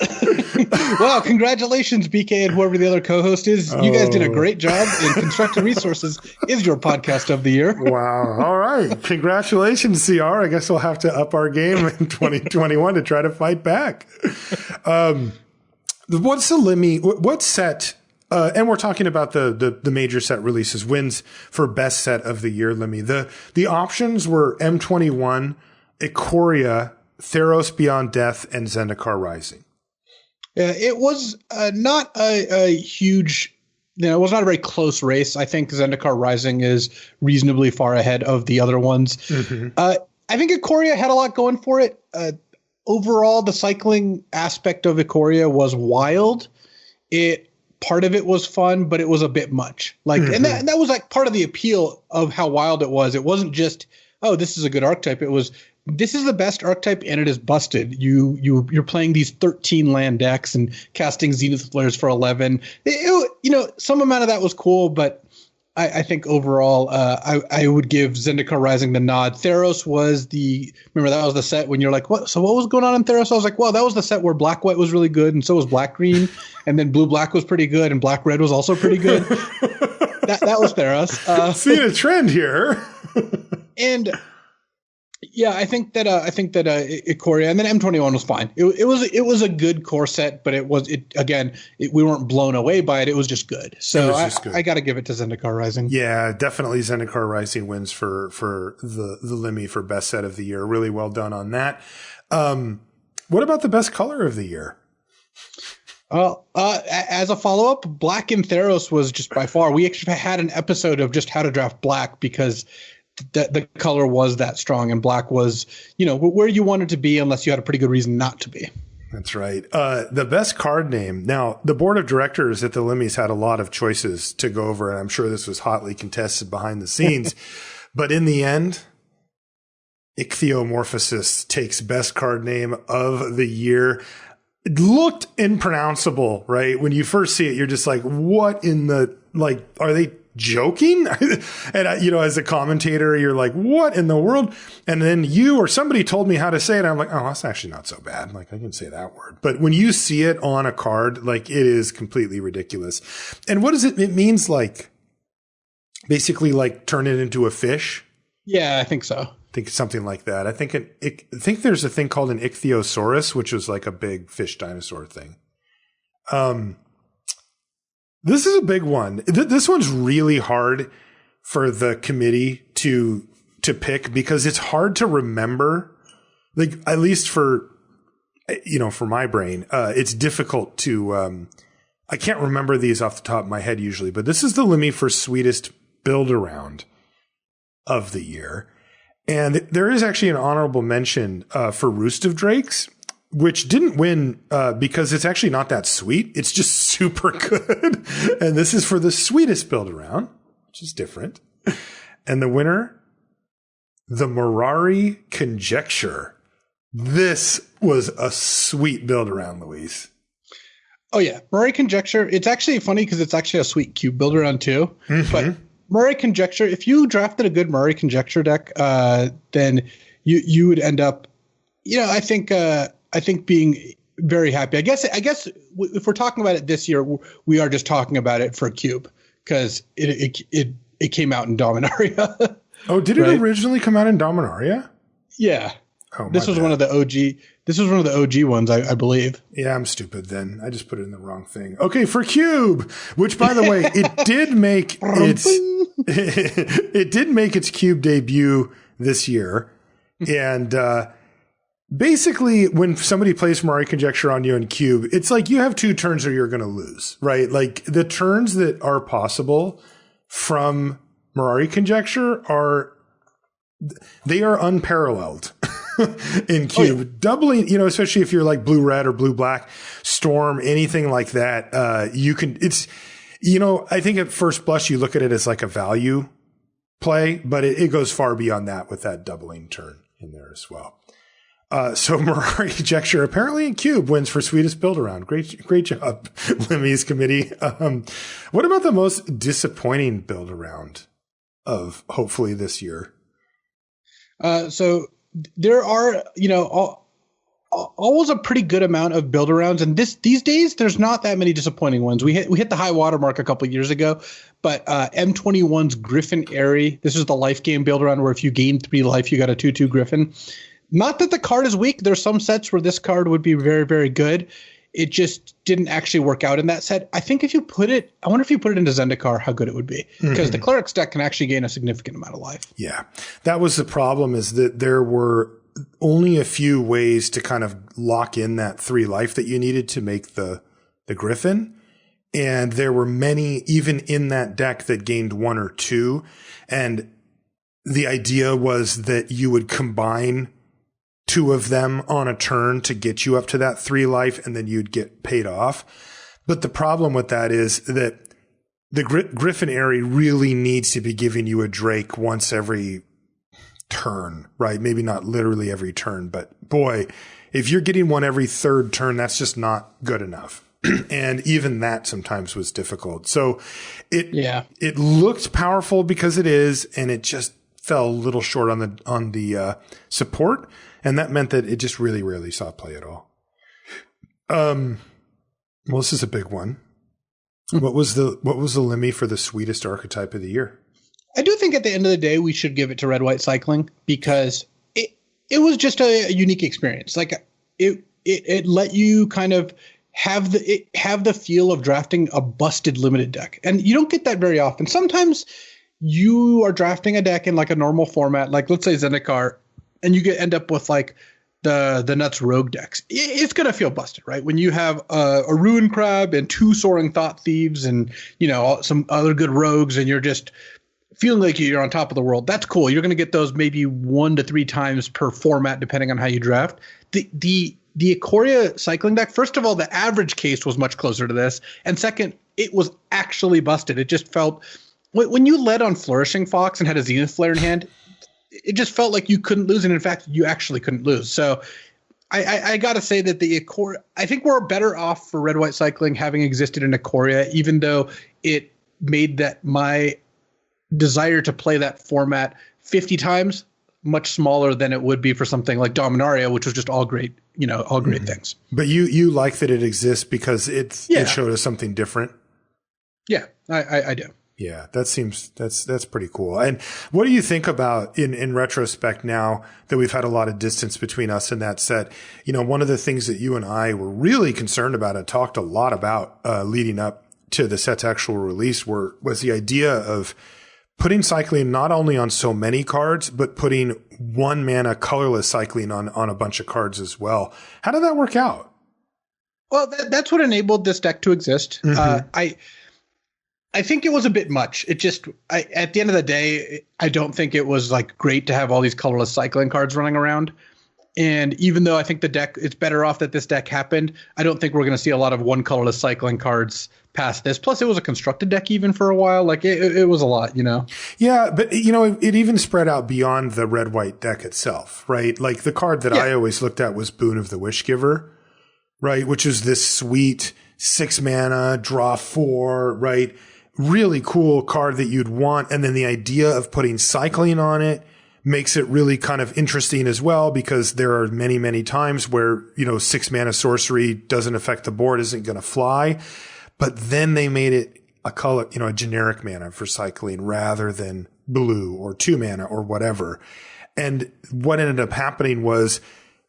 Wow, congratulations, BK, and whoever the other co-host is. You guys did a great job, and Constructed Resources is your podcast of the year. Wow. All right. Congratulations, CR. I guess we'll have to up our game in 2021 to try to fight back. What's the Lemmy? What set? And we're talking about the major set releases, wins for best set of the year, Lemmy. The options were M21, Ikoria, Theros Beyond Death, and Zendikar Rising. Yeah, it was not a huge. It was not a very close race. I think Zendikar Rising is reasonably far ahead of the other ones. I think Ikoria had a lot going for it. Overall, the cycling aspect of Ikoria was wild. Part of it was fun, but it was a bit much. And that was like part of the appeal of how wild it was. It wasn't just, this is a good archetype. It was, this is the best archetype and it is busted. You're playing these 13 land decks and casting Zenith Flares for 11. Some amount of that was cool, but I think overall, I would give Zendikar Rising the nod. Theros was remember that was the set when you're like, what? So what was going on in Theros? I was like, well, that was the set where Black-White was really good, and so was Black-Green, and then Blue-Black was pretty good, and Black-Red was also pretty good. that was Theros. Seeing a trend here. And yeah, I think that Ikoria and then M21 was fine. It was a good core set, but we weren't blown away by it. It was just good. So I got to give it to Zendikar Rising. Yeah, definitely Zendikar Rising wins for the Lemmy for best set of the year. Really well done on that. What about the best color of the year? As a follow-up, Black in Theros was just by far. We actually had an episode of just how to draft Black because the color was that strong, and Black was, where you wanted to be unless you had a pretty good reason not to be. That's right. The best card name. Now, the board of directors at the Limmies had a lot of choices to go over, and I'm sure this was hotly contested behind the scenes. But in the end, Ichthyomorphosis takes best card name of the year. It looked impronounceable, right? When you first see it, you're just like, what in the, are they joking? And as a commentator, you're like, what in the world? And then you or somebody told me how to say it. I'm like, oh, that's actually not so bad. I can say that word. But when you see it on a card, it is completely ridiculous. And what does it means basically turn it into a fish? Yeah, I think so. I think something like that. I think there's a thing called an ichthyosaurus, which was like a big fish dinosaur thing. This is a big one. This one's really hard for the committee to pick because it's hard to remember. At least for my brain, it's difficult to. I can't remember these off the top of my head usually, but this is the Lemmy for sweetest build around of the year, and there is actually an honorable mention for Roost of Drakes, which didn't win because it's actually not that sweet. It's just super good. And this is for the sweetest build around, which is different. And the winner, the Mirari Conjecture. This was a sweet build around, Luis. Oh, yeah. Murray Conjecture. It's actually funny because it's actually a sweet cube build around too. Mm-hmm. But Murray Conjecture, if you drafted a good Murray Conjecture deck, then you would end up, I think being very happy. I guess if we're talking about it this year, we are just talking about it for a cube because it came out in Dominaria. Oh, did it originally come out in Dominaria? Yeah. Oh, this was one of the OG. This was one of the OG ones, I believe. Yeah, I'm stupid then. I just put it in the wrong thing. Okay, for Cube, which by the way, it did make its Cube debut this year. And basically, when somebody plays Murray Conjecture on you in Cube, it's like you have 2 turns or you're going to lose, right? Like the turns that are possible from Murray Conjecture are unparalleled. In Cube. Oh, yeah. Doubling, especially if you're like blue-red or blue-black, Storm, anything like that, I think at first blush you look at it as like a value play, but it goes far beyond that with that doubling turn in there as well. So Murray Conjecture apparently in Cube wins for sweetest build around. Great job, Limmies committee. What about the most disappointing build around of hopefully this year? So there are, always a pretty good amount of build arounds, and these days there's not that many disappointing ones. We hit the high water mark a couple of years ago, but M21's Griffin Airy. This is the life game build around where if you gain 3 life, you got a 2/2 Griffin. Not that the card is weak. There's some sets where this card would be very, very good. It just didn't actually work out in that set. I think I wonder if you put it into Zendikar, how good it would be. Because the Cleric's deck can actually gain a significant amount of life. Yeah. That was the problem, is that there were only a few ways to kind of lock in that 3 life that you needed to make the Griffin. And there were many, even in that deck, that gained 1 or 2. And the idea was that you would combine 2 of them on a turn to get you up to that 3 life, and then you'd get paid off. But the problem with that is that the Griffin Airy really needs to be giving you a Drake once every turn, right? Maybe not literally every turn, but boy, if you're getting one every 3rd turn, that's just not good enough. And even that sometimes was difficult. So it looked powerful because it is, and it just fell a little short on the support. And that meant that it just really rarely saw play at all. Well, this is a big one. What was the Lemmy for the sweetest archetype of the year? I do think at the end of the day, we should give it to red-white cycling because it was just a unique experience. Like it let you kind of have the feel of drafting a busted limited deck. And you don't get that very often. Sometimes you are drafting a deck in like a normal format, like let's say Zendikar, and you end up with like the nuts rogue decks. It's going to feel busted, right? When you have a Ruin Crab and 2 Soaring Thought Thieves and, some other good rogues, and you're just feeling like you're on top of the world. That's cool. You're going to get those maybe 1 to 3 times per format, depending on how you draft. The Ikoria cycling deck, first of all, the average case was much closer to this. And second, it was actually busted. It just felt, when you led on Flourishing Fox and had a Zenith Flare in hand, it just felt like you couldn't lose. And in fact, you actually couldn't lose. So I got to say that the Ikoria, I think we're better off for red-white cycling having existed in Ikoria, even though it made that my desire to play that format 50 times much smaller than it would be for something like Dominaria, which was just all great, great things. But you like that it exists because it showed us something different. Yeah, I do. Yeah, that's pretty cool. And what do you think about in retrospect now that we've had a lot of distance between us and that set? One of the things that you and I were really concerned about and talked a lot about leading up to the set's actual release was the idea of putting cycling not only on so many cards, but putting 1 mana colorless cycling on a bunch of cards as well. How did that work out? Well, that's what enabled this deck to exist. Mm-hmm. I think it was a bit much. It just, at the end of the day, I don't think it was like great to have all these colorless cycling cards running around. And even though I think the deck, it's better off that this deck happened, I don't think we're going to see a lot of one colorless cycling cards past this. Plus, it was a constructed deck even for a while. Like it was a lot, you know? Yeah, but it even spread out beyond the red-white deck itself, right? Like the card that I always looked at was Boon of the Wishgiver, right? Which is this sweet 6 mana, draw 4, right? Really cool card that you'd want. And then the idea of putting cycling on it makes it really kind of interesting as well, because there are many, many times where, 6 mana sorcery doesn't affect the board, isn't going to fly. But then they made it a color, a generic mana for cycling rather than blue or 2 mana or whatever. And what ended up happening was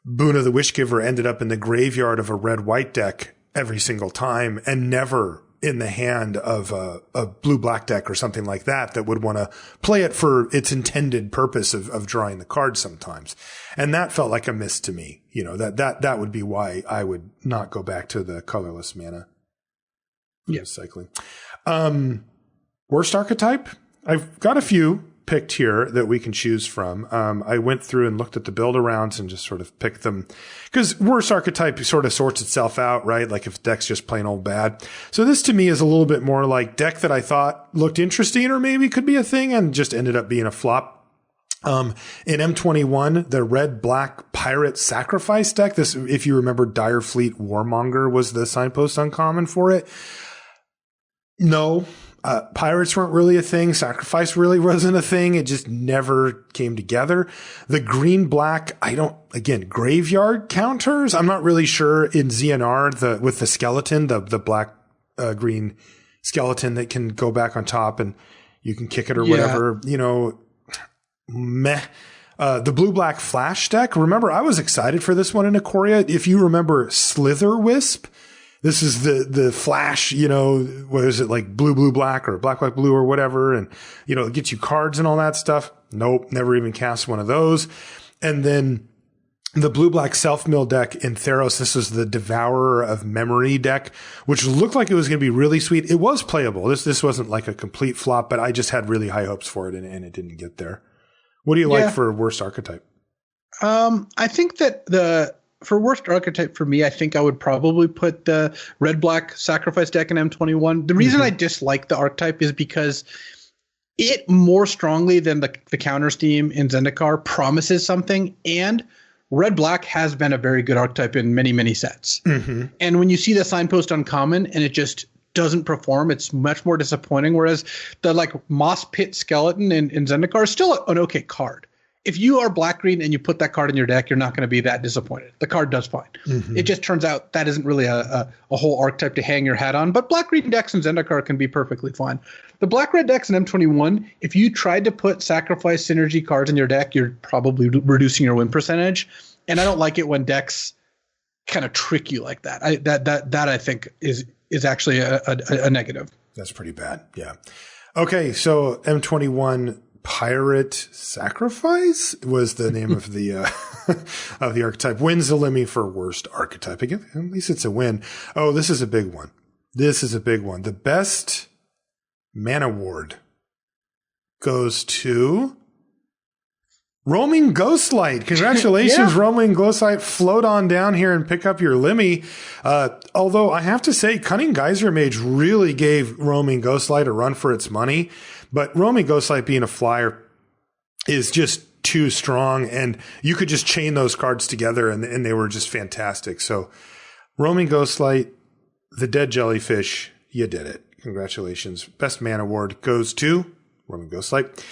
Boon of the Wishgiver ended up in the graveyard of a red-white deck every single time, and never in the hand of a blue-black deck or something like that would want to play it for its intended purpose of drawing the card sometimes. And that felt like a miss to me. That would be why I would not go back to the colorless mana. Yeah. Cycling. Worst archetype? I've got a few picked here that we can choose from. I went through and looked at the build-arounds and just sort of picked them, because worst archetype sort of sorts itself out, right? Like if deck's just plain old bad. So this to me is a little bit more like deck that I thought looked interesting or maybe could be a thing and just ended up being a flop. In M21, the red-black pirate sacrifice deck, this, if you remember, Direfleet Warmonger was the signpost uncommon for it. No. Pirates weren't really a thing. Sacrifice really wasn't a thing. It just never came together. The green-black, graveyard counters. I'm not really sure in ZNR, with the skeleton, the black, green skeleton that can go back on top and you can kick it or whatever, meh. The blue-black flash deck. Remember, I was excited for this one in Ikoria. If you remember Slither Wisp, this is the flash, what is it, like blue, black or black, blue or whatever. And, it gets you cards and all that stuff. Nope. Never even cast one of those. And then the blue-black self-mill deck in Theros. This is the Devourer of Memory deck, which looked like it was going to be really sweet. It was playable. This wasn't like a complete flop, but I just had really high hopes for it and it didn't get there. What do you like for worst archetype? I think that for worst archetype for me, I think I would probably put the red-black sacrifice deck in M21. The reason I dislike the archetype is because it more strongly than the counter steam in Zendikar promises something, and red-black has been a very good archetype in many, many sets. And when you see the signpost uncommon and it just doesn't perform, it's much more disappointing, whereas the Moss Pit Skeleton in Zendikar is still an okay card. If you are black-green and you put that card in your deck, you're not going to be that disappointed. The card does fine. It just turns out that isn't really a whole archetype to hang your hat on, but black-green decks in Zendikar can be perfectly fine. The black-red decks in M21, if you tried to put sacrifice synergy cards in your deck, you're probably reducing your win percentage, and I don't like it when decks kind of trick you like that. That I think is actually a negative. That's pretty bad, yeah. Okay, so M21... Pirate Sacrifice was the name of the of the archetype. Wins the Lemmy for worst archetype. Again, at least it's a win. Oh, this is a big one. The best mana ward goes to Roaming Ghostlight. Congratulations, Roaming Ghostlight. Float on down here and pick up your Lemmy. Although I have to say, Cunning Geyser Mage really gave Roaming Ghostlight a run for its money. But Roaming Ghostlight being a flyer is just too strong, and you could just chain those cards together, and they were just fantastic. So Roaming Ghostlight, the Dead Jellyfish, you did it. Congratulations. Best Man Award goes to Roaming Ghostlight.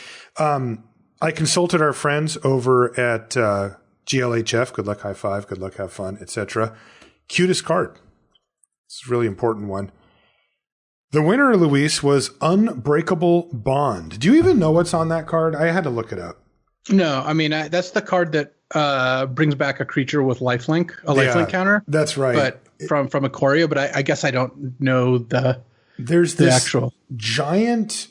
I consulted our friends over at GLHF, Good Luck High Five, Good Luck Have Fun, etc. Cutest card. It's a really important one. The winner, Luis, was Unbreakable Bond. Do you even know what's on that card? I had to look it up. No, I mean, that's the card that brings back a creature with lifelink, lifelink counter. That's right. But from Ikoria, but I guess I don't know There's this actual giant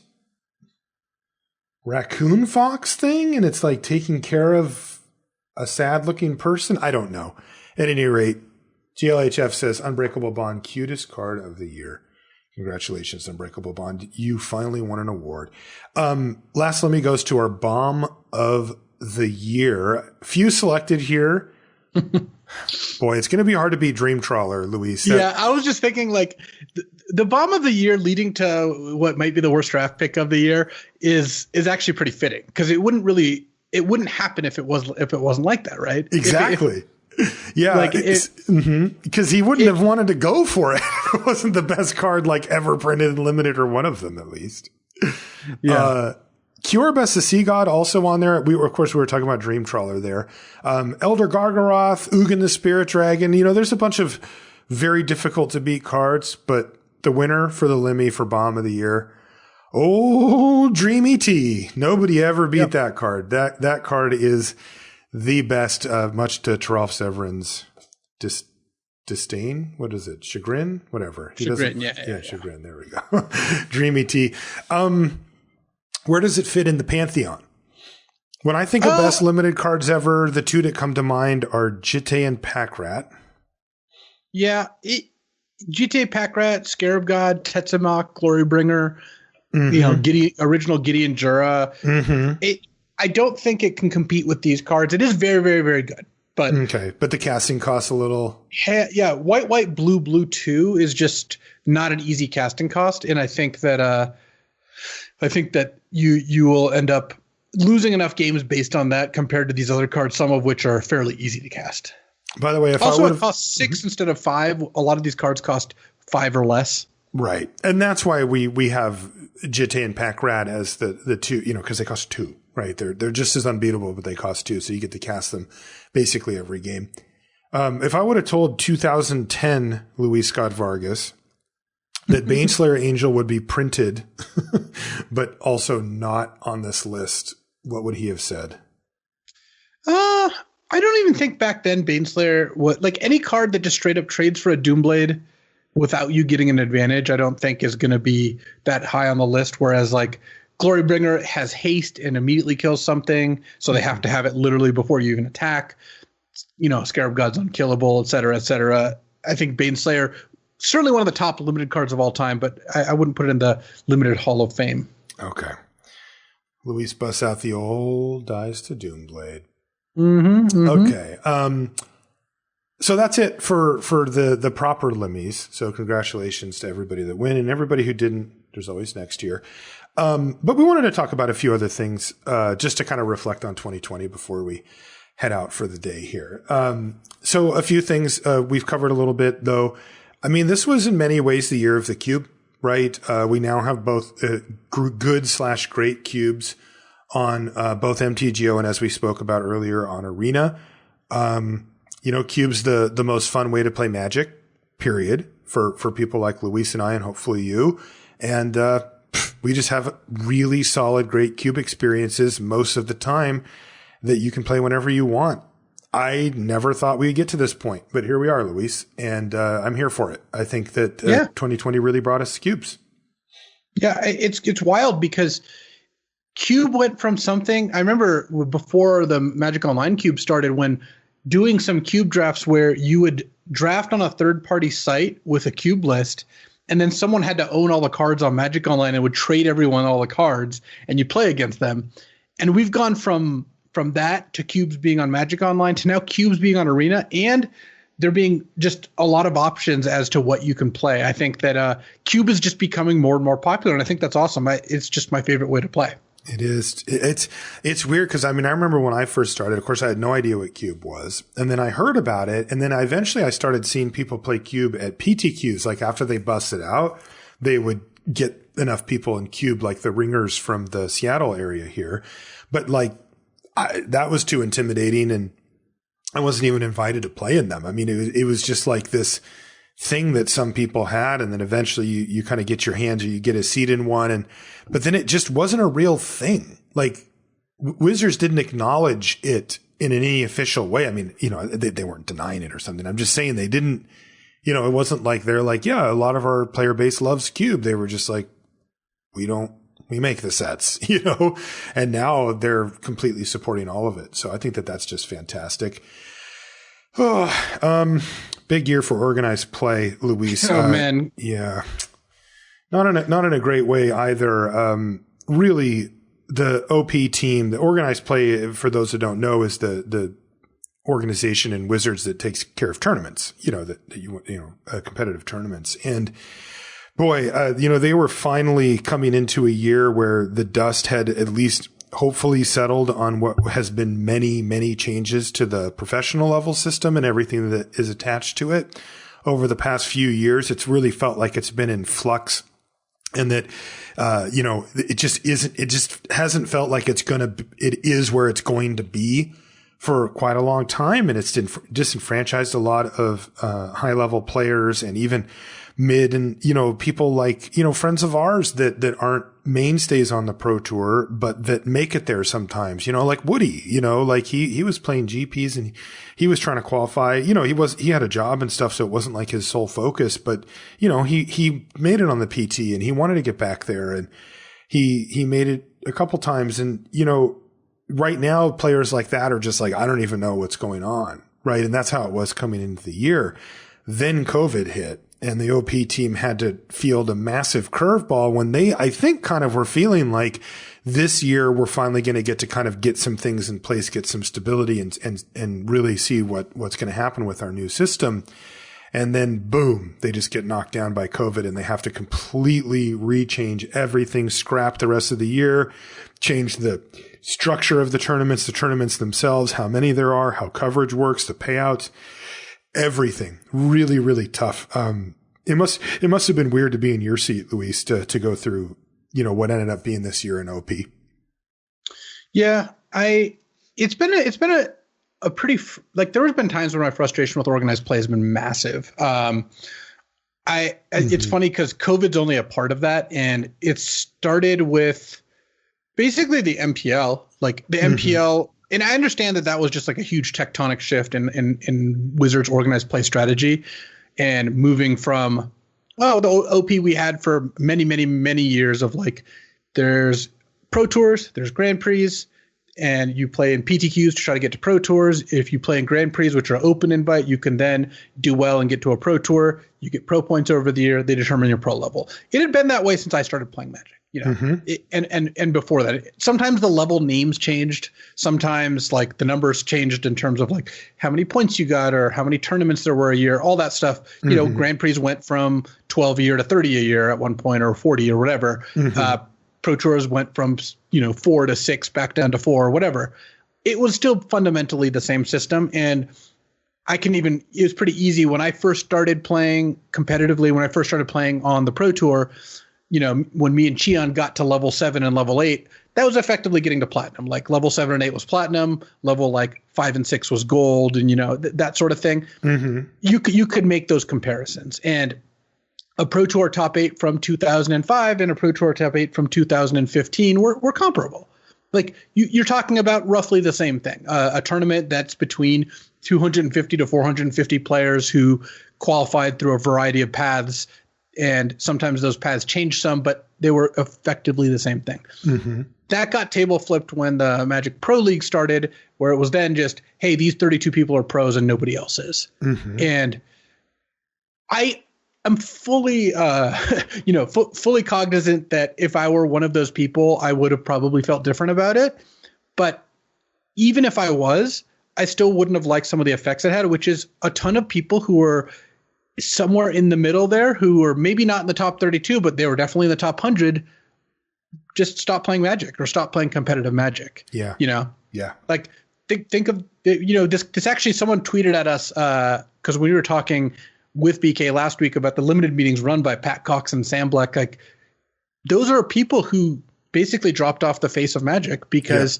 raccoon fox thing, and it's like taking care of a sad-looking person. I don't know. At any rate, GLHF says Unbreakable Bond, cutest card of the year. Congratulations, Unbreakable Bond. You finally won an award. Last Lemmy goes to our Bomb of the Year. Few selected here. Boy, it's going to be hard to beat Dream Trawler, Luis. Yeah, I was just thinking like the bomb of the year leading to what might be the worst draft pick of the year is actually pretty fitting because it wouldn't happen if it wasn't like that, right? Exactly. Yeah, because he wouldn't have wanted to go for it. It wasn't the best card like ever printed and limited, or one of them at least. Yeah. Cure Best of Sea God also on there. We were talking about Dream Trawler there. Elder Gargaroth, Ugin the Spirit Dragon. There's a bunch of very difficult to beat cards, but the winner for the Lemmy for Bomb of the Year, Dreamy T. Nobody ever beat that card. That card is the best, much to Taralf Severin's disdain. What is it? Chagrin? Whatever. Chagrin, Chagrin. There we go. Dreamy T. Where does it fit in the Pantheon? When I think of best limited cards ever, the two that come to mind are Jitte and Packrat. Yeah. Jitte, Packrat, Scarab God, Tetzimoc, Glorybringer, original Gideon Jura. I don't think it can compete with these cards. It is very, very, very good. But the casting costs a little. Yeah, white, blue 2 is just not an easy casting cost, and I think that you will end up losing enough games based on that compared to these other cards, some of which are fairly easy to cast. By the way, it costs 6 instead of 5. A lot of these cards cost 5 or less. Right, and that's why we have Jitte and Packrat as the two, because they cost 2. Right, they're just as unbeatable, but they cost 2, so you get to cast them basically every game. If I would have told 2010 Luis Scott-Vargas that Baneslayer Angel would be printed, but also not on this list, what would he have said? I don't even think back then Baneslayer like any card that just straight up trades for a Doomblade without you getting an advantage, I don't think is going to be that high on the list. Whereas like Glorybringer has haste and immediately kills something, so they have to have it literally before you even attack. Scarab God's unkillable, et cetera, et cetera. I think Baneslayer, certainly one of the top limited cards of all time, but I wouldn't put it in the limited Hall of Fame. Okay. Luis busts out the old Dies to Doomblade. Okay. So that's it for the proper Lemmies. So congratulations to everybody that win, and everybody who didn't. There's always next year. But we wanted to talk about a few other things, just to kind of reflect on 2020 before we head out for the day here. So a few things, we've covered a little bit though. I mean, this was in many ways the year of the cube, right? We now have both good/great cubes on, both MTGO and, as we spoke about earlier, on Arena. Cube's the most fun way to play Magic, period, for people like Luis and I, and hopefully you. And, we just have really solid, great cube experiences most of the time that you can play whenever you want. I never thought we'd get to this point, but here we are, Luis, and I'm here for it. I think that 2020 really brought us cubes. Yeah, it's wild because Cube went from something. I remember before the Magic Online Cube started, when doing some cube drafts where you would draft on a third-party site with a cube list, and then someone had to own all the cards on Magic Online and would trade everyone all the cards, and you play against them. And we've gone from that to cubes being on Magic Online to now cubes being on Arena, and there being just a lot of options as to what you can play. I think that cube is just becoming more and more popular, and I think that's awesome. It's just my favorite way to play. It is. It's weird because, I mean, I remember when I first started, of course, I had no idea what cube was. And then I heard about it. And then eventually I started seeing people play cube at PTQs. Like after they busted out, they would get enough people in cube, like the ringers from the Seattle area here. But like that was too intimidating, and I wasn't even invited to play in them. I mean, it was just like this thing that some people had, and then eventually you kind of get your hands, or you get a seat in one, but then it just wasn't a real thing. Like Wizards didn't acknowledge it in any official way. I mean, they weren't denying it or something. I'm just saying they didn't, it wasn't like they're like, yeah, a lot of our player base loves cube. They were just like, we make the sets, and now they're completely supporting all of it. So I think that that's just fantastic. Big year for organized play, Luis. Oh man. Yeah. Not in a great way either. Really, the OP team, the organized play, for those who don't know, is the organization in Wizards that takes care of tournaments, competitive tournaments. And boy, they were finally coming into a year where the dust had at least hopefully settled on what has been many, many changes to the professional level system and everything that is attached to it over the past few years. It's really felt like it's been in flux, and that, it just hasn't felt like it is where it's going to be for quite a long time. And it's disenfranchised a lot of high level players and even mid and, people like, friends of ours that aren't mainstays on the Pro Tour, but that make it there sometimes, like Woody, like he was playing GPs and he was trying to qualify, he had a job and stuff. So it wasn't like his sole focus, but he made it on the PT and he wanted to get back there, and he made it a couple times. And, right now players like that are just like, I don't even know what's going on. Right. And that's how it was coming into the year. Then COVID hit, and the OP team had to field a massive curveball when they, I think, kind of were feeling like this year we're finally going to get to kind of get some things in place, get some stability and really see what's going to happen with our new system. And then boom, they just get knocked down by COVID and they have to completely rechange everything, scrap the rest of the year, change the structure of the tournaments themselves, how many there are, how coverage works, the payouts, everything. Really, really tough. It must have been weird to be in your seat, Luis, to go through, what ended up being this year in OP. Yeah, it's been a pretty, there has been times where my frustration with organized play has been massive. It's funny because COVID's only a part of that. And it started with basically the MPL, MPL. And I understand that was just like a huge tectonic shift in Wizards organized play strategy, and moving from, the OP we had for many, many, many years of there's Pro Tours, there's Grand Prix, and you play in PTQs to try to get to Pro Tours. If you play in Grand Prix, which are open invite, you can then do well and get to a Pro Tour. You get pro points over the year. They determine your pro level. It had been that way since I started playing Magic. And before that, sometimes the level names changed. Sometimes the numbers changed in terms of how many points you got or how many tournaments there were a year, all that stuff. Grand Prix went from 12 a year to 30 a year at one point, or 40 or whatever. Pro Tours went from, 4 to 6 back down to 4 or whatever. It was still fundamentally the same system. And it was pretty easy when I first started playing competitively, when I first started playing on the Pro Tour, when me and Cheon got to level 7 and level 8, that was effectively getting to platinum. Level 7 and 8 was platinum, level 5 and 6 was gold, and that sort of thing. You could make those comparisons. And a Pro Tour top 8 from 2005 and a Pro Tour top 8 from 2015 were comparable. You're talking about roughly the same thing. A tournament that's between 250 to 450 players who qualified through a variety of paths. And sometimes those paths changed some, but they were effectively the same thing. That got table flipped when the Magic Pro League started, where it was then just, hey, these 32 people are pros and nobody else is. And I am fully, fully cognizant that if I were one of those people, I would have probably felt different about it. But even if I was, I still wouldn't have liked some of the effects it had, which is a ton of people who were somewhere in the middle there, who were maybe not in the top 32, but they were definitely in the top 100, just stop playing Magic or stop playing competitive Magic. Yeah. Yeah. Think of, this actually, someone tweeted at us, cause we were talking with BK last week about the limited meetings run by Pat Cox and Sam Black. Those are people who basically dropped off the face of Magic because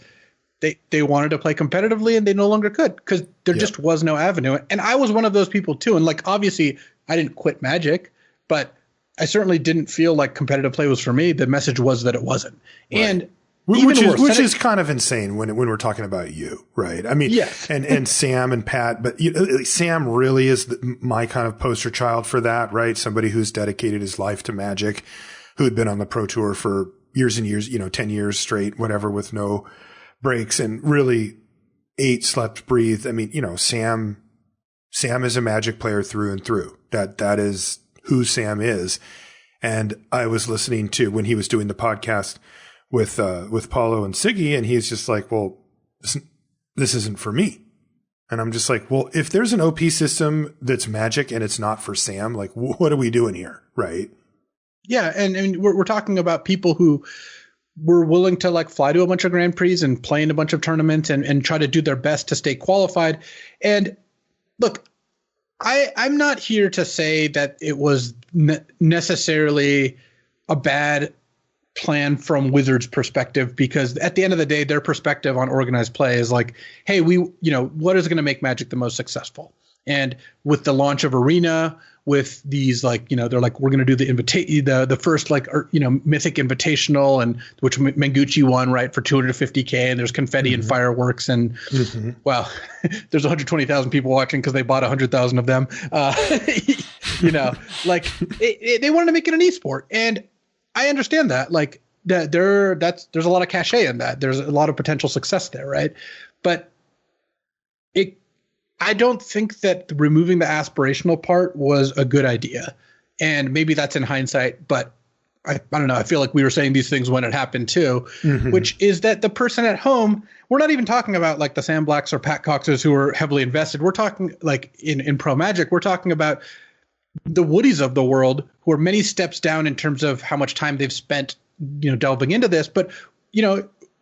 they wanted to play competitively and they no longer could because there just was no avenue. And I was one of those people too. And obviously I didn't quit Magic, but I certainly didn't feel like competitive play was for me. The message was that it wasn't. Right. And which is kind of insane when we're talking about you, right? I mean, yes. and Sam and Pat, but Sam really is my kind of poster child for that, right? Somebody who's dedicated his life to Magic, who had been on the Pro Tour for years and years, 10 years straight, whatever, with no breaks, and really ate, slept, breathed. I mean, Sam is a Magic player through and through. That is who Sam is. And I was listening to when he was doing the podcast with Paulo and Siggy, and he's just like, well, this isn't for me. And I'm just like, well, if there's an OP system that's Magic and it's not for Sam, like, what are we doing here? Right. Yeah. And we're talking about people who were willing to like fly to a bunch of Grand Prix and play in a bunch of tournaments and try to do their best to stay qualified. And look, I'm not here to say that it was necessarily a bad plan from Wizards' perspective, because at the end of the day, their perspective on organized play is like, hey, what is going to make Magic the most successful? And with the launch of Arena, with these like, they're like, we're going to do the first like, Mythic Invitational, and which Mengucci won, right, for $250K, and there's confetti and fireworks, and well, there's 120,000 people watching because they bought 100,000 of them. Like they wanted to make it an esport, and I understand that. Like there's a lot of cachet in that. There's a lot of potential success there, right? But I don't think that removing the aspirational part was a good idea. And maybe that's in hindsight, but I don't know. I feel like we were saying these things when it happened too, which is that the person at home, we're not even talking about like the Sam Blacks or Pat Coxes who are heavily invested. We're talking like in Pro Magic, we're talking about the Woodies of the world who are many steps down in terms of how much time they've spent, delving into this. But,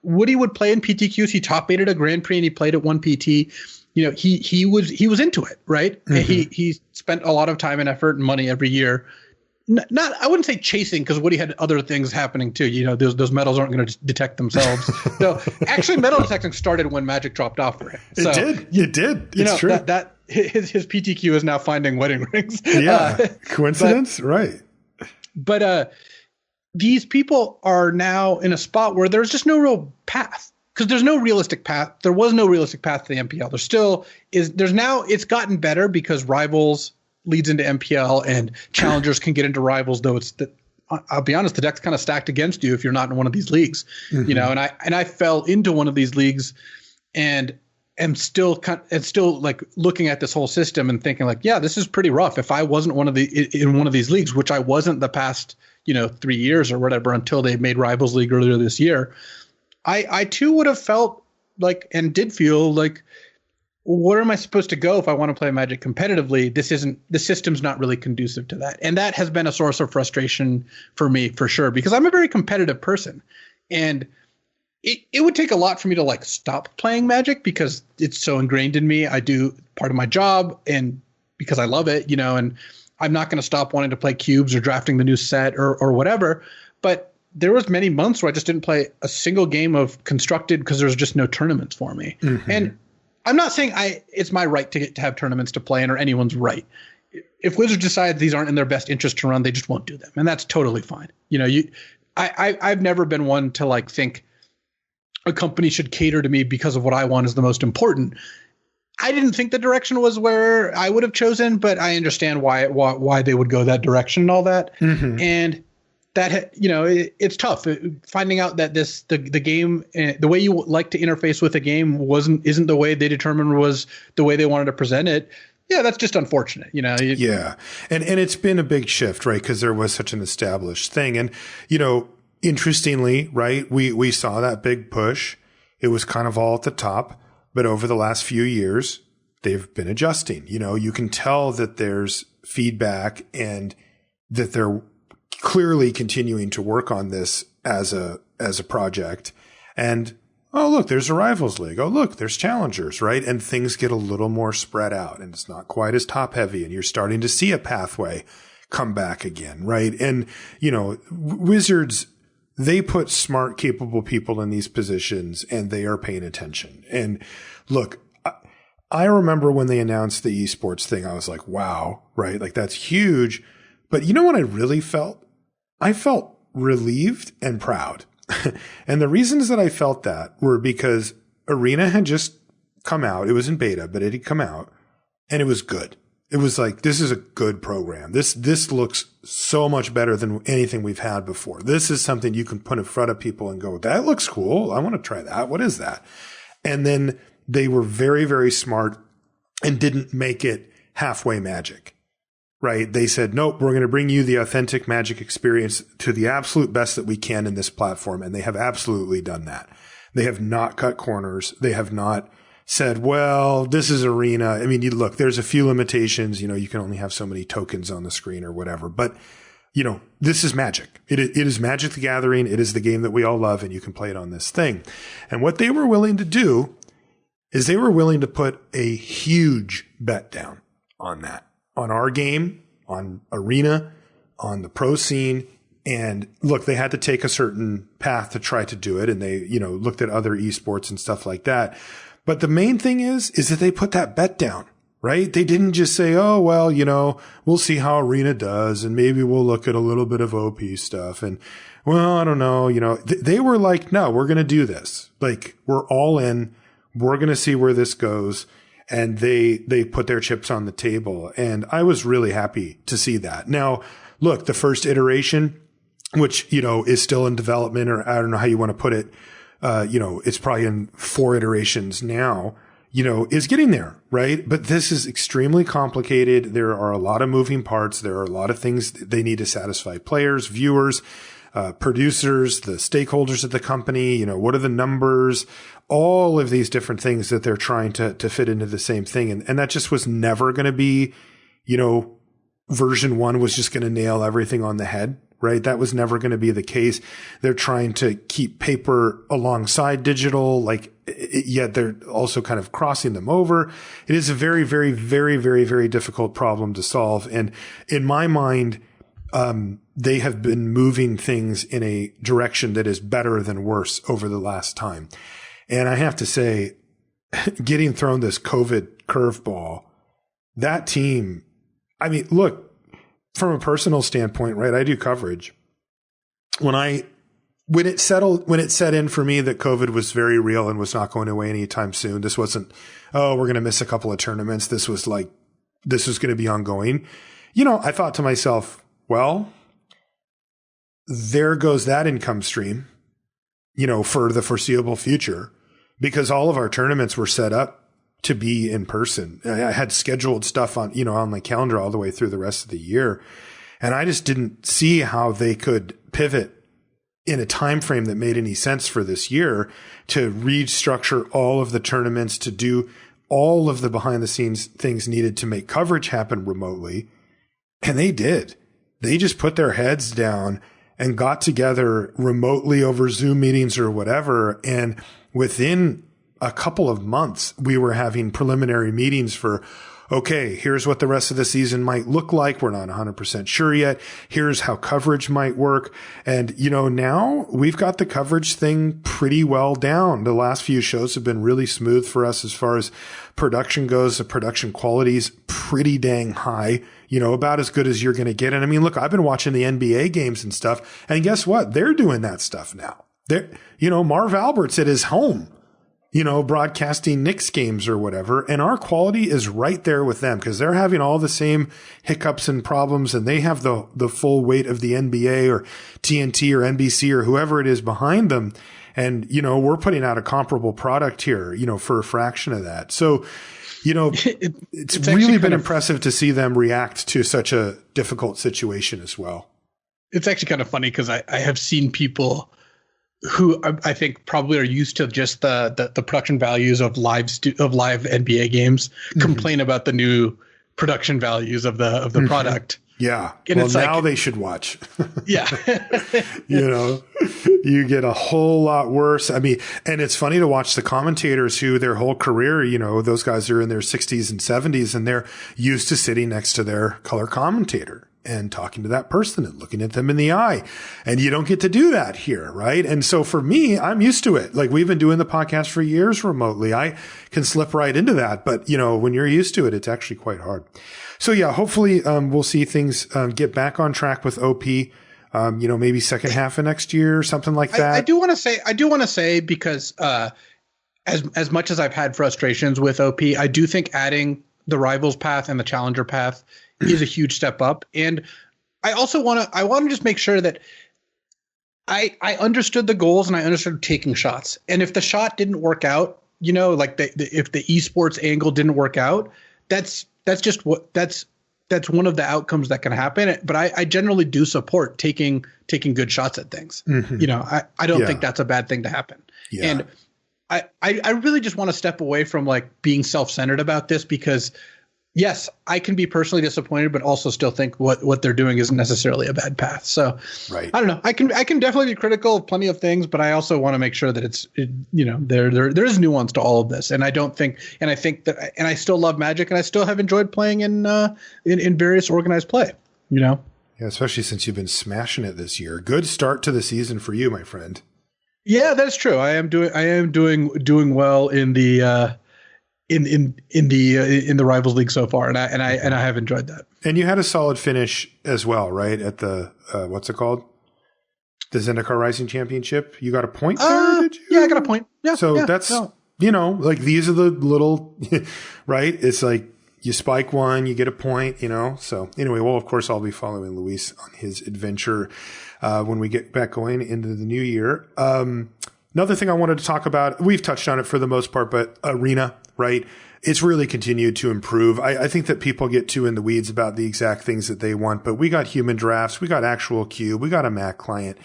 Woody would play in PTQs. He top eighted a Grand Prix and he played at one PT. He was into it, right? He spent a lot of time and effort and money every year. Not I wouldn't say chasing, because Woody had other things happening too. Those medals aren't going to detect themselves. So actually, medal detecting started when Magic dropped off for him. So, it did. It's true. That his PTQ is now finding wedding rings. Yeah, coincidence, right? But these people are now in a spot where there's just no real path. Because there's no realistic path. There was no realistic path to the MPL. There still is. There's now, it's gotten better because Rivals leads into MPL and Challengers can get into Rivals, though I'll be honest, the deck's kind of stacked against you if you're not in one of these leagues. And I fell into one of these leagues and am still like looking at this whole system and thinking like, yeah, this is pretty rough. If I wasn't in one of these leagues, which I wasn't the past 3 years or whatever until they made Rivals League earlier this year, I too would have felt like, and did feel like, where am I supposed to go if I want to play Magic competitively? The system's not really conducive to that. And that has been a source of frustration for me, for sure, because I'm a very competitive person. And it would take a lot for me to like stop playing Magic because it's so ingrained in me. I do part of my job and because I love it, and I'm not going to stop wanting to play cubes or drafting the new set or whatever. But there was many months where I just didn't play a single game of Constructed because there was just no tournaments for me. And I'm not saying it's my right to have tournaments to play in, or anyone's right. If Wizards decides these aren't in their best interest to run, they just won't do them. And that's totally fine. I've never been one to like think a company should cater to me because of what I want is the most important. I didn't think the direction was where I would have chosen, but I understand why they would go that direction and all that. And that, it's tough finding out that the game, the way you like to interface with a game isn't the way they determined was the way they wanted to present it. Yeah, that's just unfortunate, Yeah. And it's been a big shift, right? Because there was such an established thing. And, interestingly, right, we saw that big push. It was kind of all at the top. But over the last few years, they've been adjusting. You can tell that there's feedback and that they're clearly continuing to work on this as a project. And, oh, look, there's a Rivals League. Oh, look, there's Challengers, right? And things get a little more spread out and it's not quite as top heavy. And you're starting to see a pathway come back again, right? And, Wizards, they put smart, capable people in these positions and they are paying attention. And look, I remember when they announced the esports thing, I was like, wow, right? Like that's huge. But you know what I really felt? I felt relieved and proud. And the reasons that I felt that were because Arena had just come out. It was in beta, but it had come out and it was good. It was like, this is a good program. This looks so much better than anything we've had before. This is something you can put in front of people and go, that looks cool. I want to try that. What is that? And then they were very, very smart and didn't make it halfway Magic. Right? They said, nope, we're going to bring you the authentic Magic experience to the absolute best that we can in this platform. And they have absolutely done that. They have not cut corners. They have not said, well, this is Arena. I mean, look, there's a few limitations. You can only have so many tokens on the screen or whatever. But, this is Magic. It is Magic the Gathering. It is the game that we all love, and you can play it on this thing. And what they were willing to do is they were willing to put a huge bet down on that, on our game, on Arena, on the pro scene. And look, they had to take a certain path to try to do it. And they, looked at other esports and stuff like that. But the main thing is that they put that bet down, right? They didn't just say, oh, well, we'll see how Arena does. And maybe we'll look at a little bit of OP stuff. And well, I don't know, they were like, no, we're going to do this. Like, we're all in. We're going to see where this goes. And they put their chips on the table. And I was really happy to see that. Now, look, the first iteration, which, is still in development, or I don't know how you want to put it. It's probably in 4 iterations now, is getting there, right? But this is extremely complicated. There are a lot of moving parts. There are a lot of things they need to satisfy players, viewers, producers, the stakeholders of the company. What are the numbers? All of these different things that they're trying to fit into the same thing. And that just was never going to be, version 1 was just going to nail everything on the head, right? That was never going to be the case. They're trying to keep paper alongside digital, yet they're also kind of crossing them over. It is a very, very, very, very, very difficult problem to solve. And in my mind, they have been moving things in a direction that is better than worse over the last time. And I have to say, getting thrown this COVID curveball, that team, I mean, look, from a personal standpoint, right? I do coverage. When it set in for me that COVID was very real and was not going away anytime soon, this wasn't, oh, we're going to miss a couple of tournaments. This was going to be ongoing. I thought to myself, well, there goes that income stream, for the foreseeable future, because all of our tournaments were set up to be in person. I had scheduled stuff on my calendar all the way through the rest of the year. And I just didn't see how they could pivot in a time frame that made any sense for this year to restructure all of the tournaments, to do all of the behind the scenes things needed to make coverage happen remotely. And they did. They just put their heads down and got together remotely over Zoom meetings or whatever. And within a couple of months, we were having preliminary meetings for, okay, here's what the rest of the season might look like. We're not 100% sure yet. Here's how coverage might work. And, now we've got the coverage thing pretty well down. The last few shows have been really smooth for us as far as production goes. The production quality is pretty dang high, about as good as you're going to get. And I mean, look, I've been watching the NBA games and stuff. And guess what? They're doing that stuff now. Marv Albert's at his home, broadcasting Knicks games or whatever. And our quality is right there with them because they're having all the same hiccups and problems, and they have the full weight of the NBA or TNT or NBC or whoever it is behind them. And, we're putting out a comparable product here, for a fraction of that. So, it's really been impressive to see them react to such a difficult situation as well. It's actually kind of funny because I have seen people who I think probably are used to just the production values of live NBA games complain about the new production values of the product. Yeah. And well, now they should watch. Yeah. You get a whole lot worse. I mean, and it's funny to watch the commentators who their whole career, those guys are in their 60s and 70s, and they're used to sitting next to their color commentator and talking to that person and looking at them in the eye. And you don't get to do that here, right? And so for me, I'm used to it. Like, we've been doing the podcast for years remotely. I can slip right into that. But, when you're used to it, it's actually quite hard. So yeah, hopefully we'll see things get back on track with OP, maybe second half of next year or something like that. I do want to say because as much as I've had frustrations with OP, I do think adding the Rivals path and the Challenger path is a huge step up. And I also want to just make sure that I understood the goals and I understood taking shots. And if the shot didn't work out, if the esports angle didn't work out, that's one of the outcomes that can happen. But I generally do support taking good shots at things. Mm-hmm. I don't think that's a bad thing to happen. Yeah. And I really just want to step away from like being self-centered about this, because yes, I can be personally disappointed, but also still think what they're doing isn't necessarily a bad path. So right. I don't know. I can definitely be critical of plenty of things, but I also want to make sure that there is nuance to all of this. And I think that I still love Magic, and I still have enjoyed playing in various organized play, Yeah, especially since you've been smashing it this year. Good start to the season for you, my friend. Yeah, that's true. I am doing well in the in the Rivals League so far, and I have enjoyed that. And you had a solid finish as well, right? At the what's it called? The Zendikar Rising Championship. You got a point there, did you? Yeah, I got a point. Yeah. So that's like these are the little right? It's like you spike one, you get a point, So anyway, well, of course, I'll be following Luis on his adventure when we get back going into the new year. Another thing I wanted to talk about, we've touched on it for the most part, but Arena, right? It's really continued to improve. I think that people get too in the weeds about the exact things that they want, but we got human drafts, we got actual cube, we got a Mac client.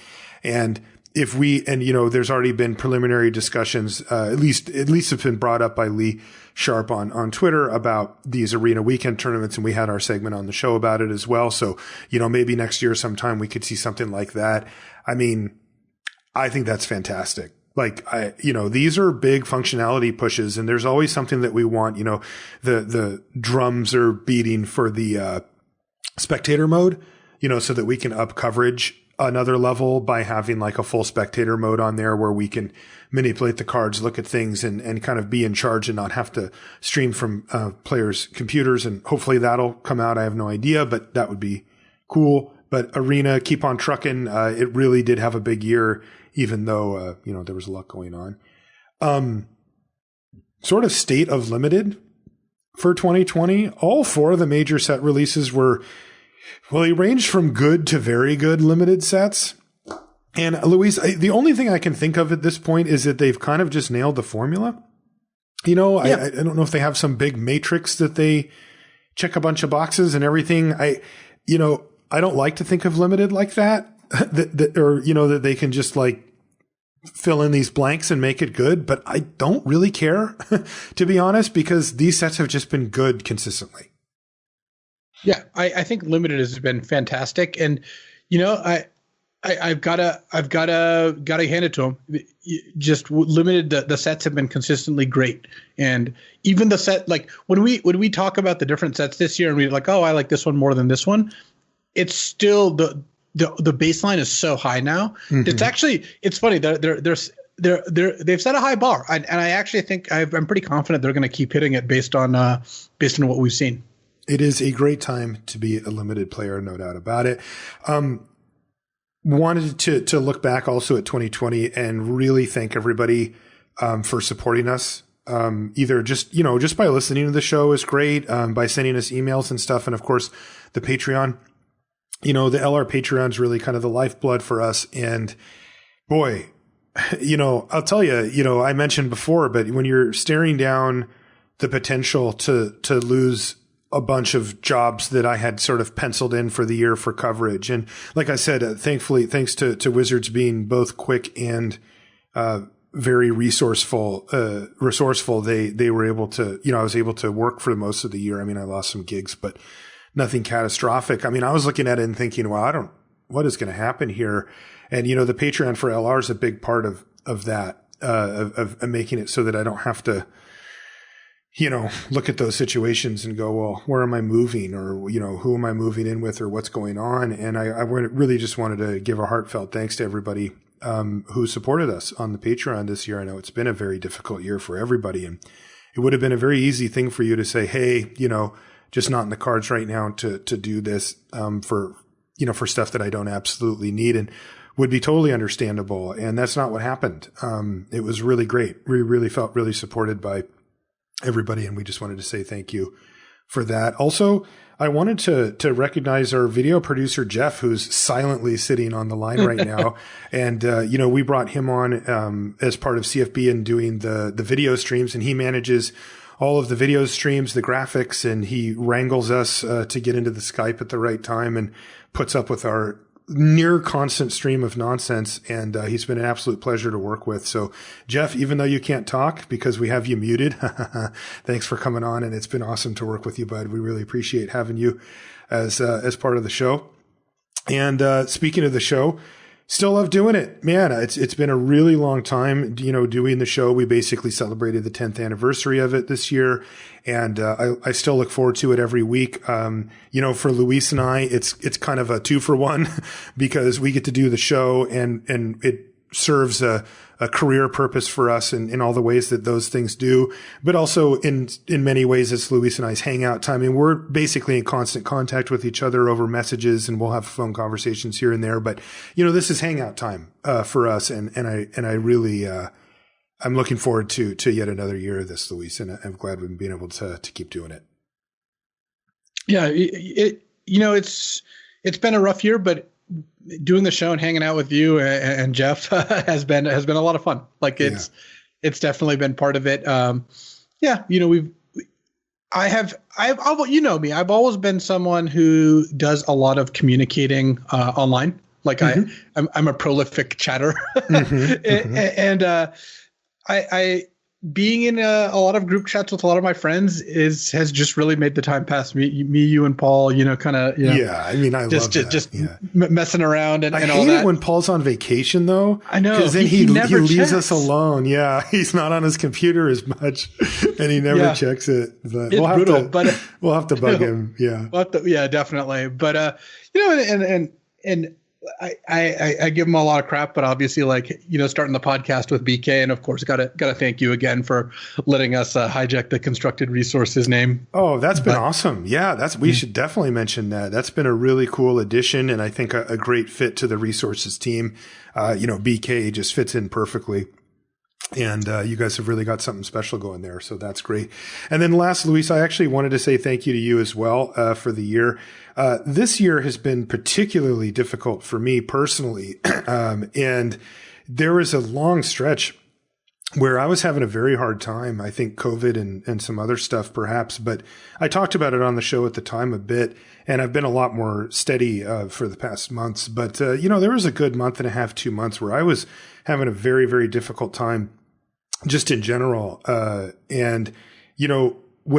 And there's already been preliminary discussions, at least it's been brought up by Lee Sharp on Twitter about these Arena weekend tournaments. And we had our segment on the show about it as well. So, maybe next year sometime we could see something like that. I mean, I think that's fantastic. Like, these are big functionality pushes, and there's always something that we want. The drums are beating for the spectator mode, so that we can up coverage another level by having like a full spectator mode on there where we can manipulate the cards, look at things, and kind of be in charge and not have to stream from players' computers. And hopefully that'll come out. I have no idea, but that would be cool. But Arena, keep on trucking. It really did have a big year, even though, there was a lot going on. Sort of state of limited for 2020. All four of the major set releases they ranged from good to very good limited sets. And Luis, the only thing I can think of at this point is that they've kind of just nailed the formula. Yeah. I don't know if they have some big matrix that they check a bunch of boxes and everything. I don't like to think of limited like that, that they can just like fill in these blanks and make it good. But I don't really care, to be honest, because these sets have just been good consistently. Yeah, I think limited has been fantastic, and I've gotta hand it to them. Just limited, the sets have been consistently great, and even the set, like when we talk about the different sets this year, and we're like, oh, I like this one more than this one. It's still the baseline is so high now. Mm-hmm. It's funny. They've set a high bar, and I actually think I'm pretty confident they're going to keep hitting it based on what we've seen. It is a great time to be a limited player, no doubt about it. Wanted to look back also at 2020 and really thank everybody for supporting us. Either just by listening to the show is great, by sending us emails and stuff, and of course the Patreon. The LR Patreon is really kind of the lifeblood for us. And boy, I'll tell you, I mentioned before, but when you're staring down the potential to lose a bunch of jobs that I had sort of penciled in for the year for coverage. And like I said, thankfully, thanks to Wizards being both quick and very resourceful, they were able to, I was able to work for most of the year. I mean, I lost some gigs, but nothing catastrophic. I mean, I was looking at it and thinking, well, what is going to happen here? And, the Patreon for LR is a big part of that, of making it so that I don't have to, look at those situations and go, well, where am I moving? Or, who am I moving in with, or what's going on? And I really just wanted to give a heartfelt thanks to everybody who supported us on the Patreon this year. I know it's been a very difficult year for everybody, and it would have been a very easy thing for you to say, hey, just not in the cards right now to do this for stuff that I don't absolutely need, and would be totally understandable. And that's not what happened. It was really great. We really felt really supported by everybody, and we just wanted to say thank you for that. Also, I wanted to recognize our video producer, Jeff, who's silently sitting on the line right now. And, we brought him on as part of CFB and doing the video streams, and he manages all of the video streams, the graphics, and he wrangles us to get into the Skype at the right time and puts up with our near constant stream of nonsense, and he's been an absolute pleasure to work with. So, Jeff, even though you can't talk because we have you muted, thanks for coming on, and it's been awesome to work with you, bud. We really appreciate having you as part of the show. And speaking of the show, still love doing it, man. It's been a really long time, doing the show. We basically celebrated the 10th anniversary of it this year, and I still look forward to it every week. For Luis and I, it's kind of a 2-for-1 because we get to do the show, and it serves a career purpose for us in all the ways that those things do, but also in many ways it's Luis and I's hangout time. And we're basically in constant contact with each other over messages, and we'll have phone conversations here and there. But, this is hangout time, for us. And I really, I'm looking forward to yet another year of this, Luis, and I'm glad we've been able to keep doing it. Yeah. It's been a rough year, but doing the show and hanging out with you and Jeff has been a lot of fun. Like it's definitely been part of it. I've always been someone who does a lot of communicating online. Like I'm a prolific chatter, and I being in a lot of group chats with a lot of my friends has just really made the time pass. Me, you, and Paul. I love that. Just messing around and all that. I hate it when Paul's on vacation, though. I know, because then he leaves us alone. Yeah, he's not on his computer as much, and he never checks it. But it's brutal. But we'll have to bug him. Yeah, definitely. But and I give him a lot of crap, but obviously, starting the podcast with BK, and of course, gotta thank you again for letting us hijack the Constructed Resources name. Oh, that's been awesome. Yeah, we should definitely mention that. That's been a really cool addition, and I think a great fit to the resources team. BK just fits in perfectly. And you guys have really got something special going there. So that's great. And then last, Luis, I actually wanted to say thank you to you as well for the year. This year has been particularly difficult for me personally. And there was a long stretch where I was having a very hard time. I think COVID and some other stuff perhaps, but I talked about it on the show at the time a bit, and I've been a lot more steady for the past months. But, there was a good month and a half, 2 months where I was having a very, very difficult time just in general. When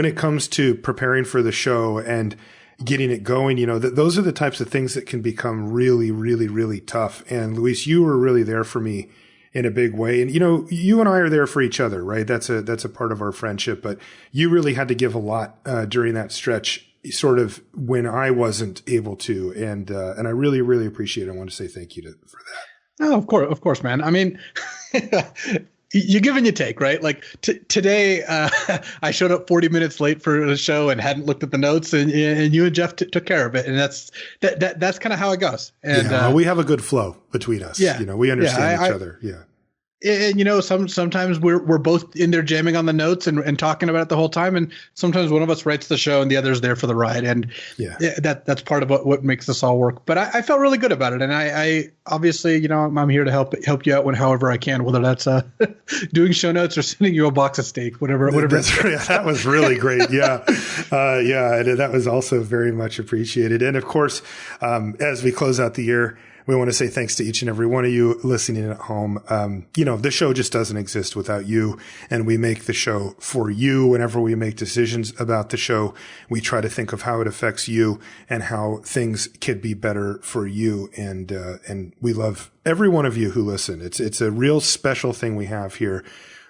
it comes to preparing for the show and getting it going, those are the types of things that can become really, really, really tough. And Luis, you were really there for me in a big way. And, you and I are there for each other, right? That's a part of our friendship, but you really had to give a lot, during that stretch, sort of when I wasn't able to. And I really, really appreciate it. I want to say thank you for that. Oh, of course, man. I mean, you give and you take, right? Like today, I showed up 40 minutes late for the show and hadn't looked at the notes, and you and Jeff took care of it, and that's kind of how it goes. And we have a good flow between us. Yeah, we understand each other. Yeah. And sometimes we're both in there jamming on the notes and talking about it the whole time, and sometimes one of us writes the show and the other's there for the ride, and that's part of what makes this all work. But I felt really good about it, and I obviously I'm here to help you out however I can, whether that's doing show notes or sending you a box of steak, whatever. That was really great. Yeah, and that was also very much appreciated. And of course, as we close out the year, we want to say thanks to each and every one of you listening at home. The show just doesn't exist without you, and we make the show for you. Whenever we make decisions about the show, we try to think of how it affects you and how things could be better for you. And we love every one of you who listen. It's a real special thing we have here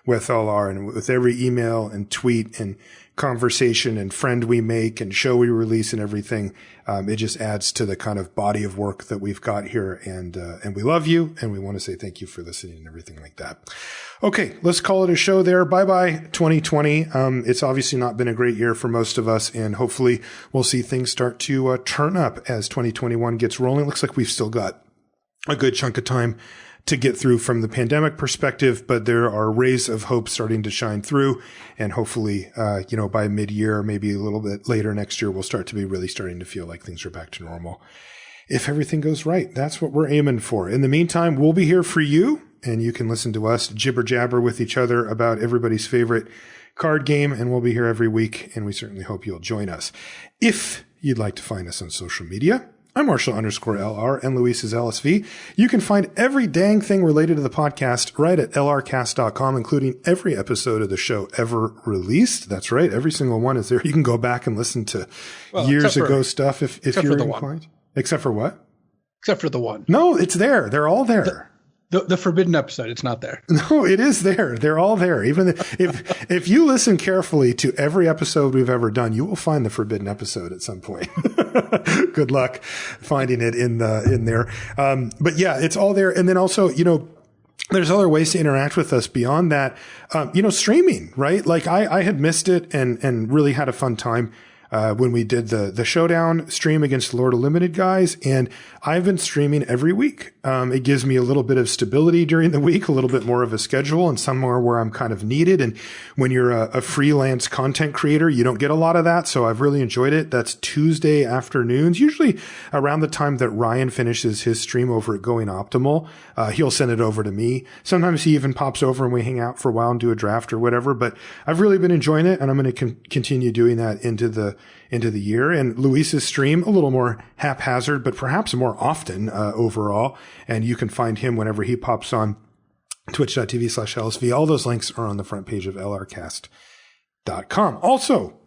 with all our, and with every email and tweet and conversation and friend we make and show we release and everything. It just adds to the kind of body of work that we've got here. And we love you, and we want to say thank you for listening and everything like that. Okay, let's call it a show there. Bye-bye 2020. It's obviously not been a great year for most of us, and hopefully we'll see things start to turn up as 2021 gets rolling. Looks like we've still got a good chunk of time to get through from the pandemic perspective, but there are rays of hope starting to shine through. And hopefully, by mid-year, maybe a little bit later next year, we'll start to be really starting to feel like things are back to normal. If everything goes right, that's what we're aiming for. In the meantime, we'll be here for you, and you can listen to us jibber jabber with each other about everybody's favorite card game, and we'll be here every week, and we certainly hope you'll join us. If you'd like to find us on social media, I'm Marshall_LR, and Luis is LSV. You can find every dang thing related to the podcast right at lrcast.com, including every episode of the show ever released. That's right. Every single one is there. You can go back and listen to years ago stuff if you're inclined. Except for what? Except for the one. No, it's there. They're all there. The forbidden episode, it's not there. No, it is there. They're all there. Even if you listen carefully to every episode we've ever done, you will find the forbidden episode at some point. Good luck finding it in there. But yeah, it's all there. And then also, there's other ways to interact with us beyond that. Streaming, right? Like I had missed it and really had a fun time when we did the showdown stream against the Lord of Limited guys. And I've been streaming every week. It gives me a little bit of stability during the week, a little bit more of a schedule and somewhere where I'm kind of needed. And when you're a freelance content creator, you don't get a lot of that. So I've really enjoyed it. That's Tuesday afternoons, usually around the time that Ryan finishes his stream over at Going Optimal. He'll send it over to me. Sometimes he even pops over and we hang out for a while and do a draft or whatever, but I've really been enjoying it, and I'm going to continue doing that into the year. And Luis's stream, a little more haphazard, but perhaps more often overall. And you can find him whenever he pops on twitch.tv/LSV. All those links are on the front page of lrcast.com. Also,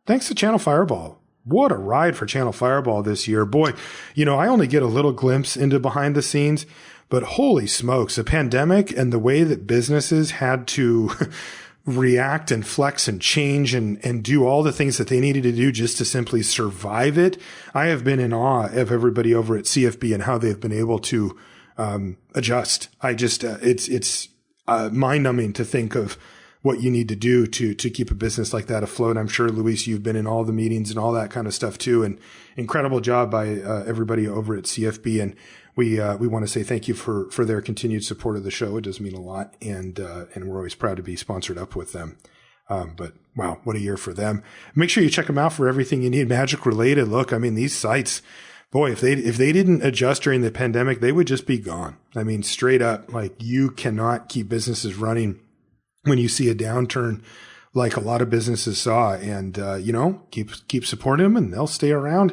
thanks to Channel Fireball. What a ride for Channel Fireball this year. Boy, I only get a little glimpse into behind the scenes, but holy smokes, the pandemic and the way that businesses had to react and flex and change and do all the things that they needed to do just to simply survive it. I have been in awe of everybody over at CFB and how they've been able to adjust. It's mind numbing to think of what you need to do to keep a business like that afloat. I'm sure, Luis, you've been in all the meetings and all that kind of stuff too. And incredible job by everybody over at CFB. And we want to say thank you for their continued support of the show. It does mean a lot. And we're always proud to be sponsored up with them. But wow, what a year for them. Make sure you check them out for everything you need Magic related. Look, I mean, these sites, boy, if they didn't adjust during the pandemic, they would just be gone. I mean, straight up, like, you cannot keep businesses running when you see a downturn like a lot of businesses saw. And, keep supporting them and they'll stay around.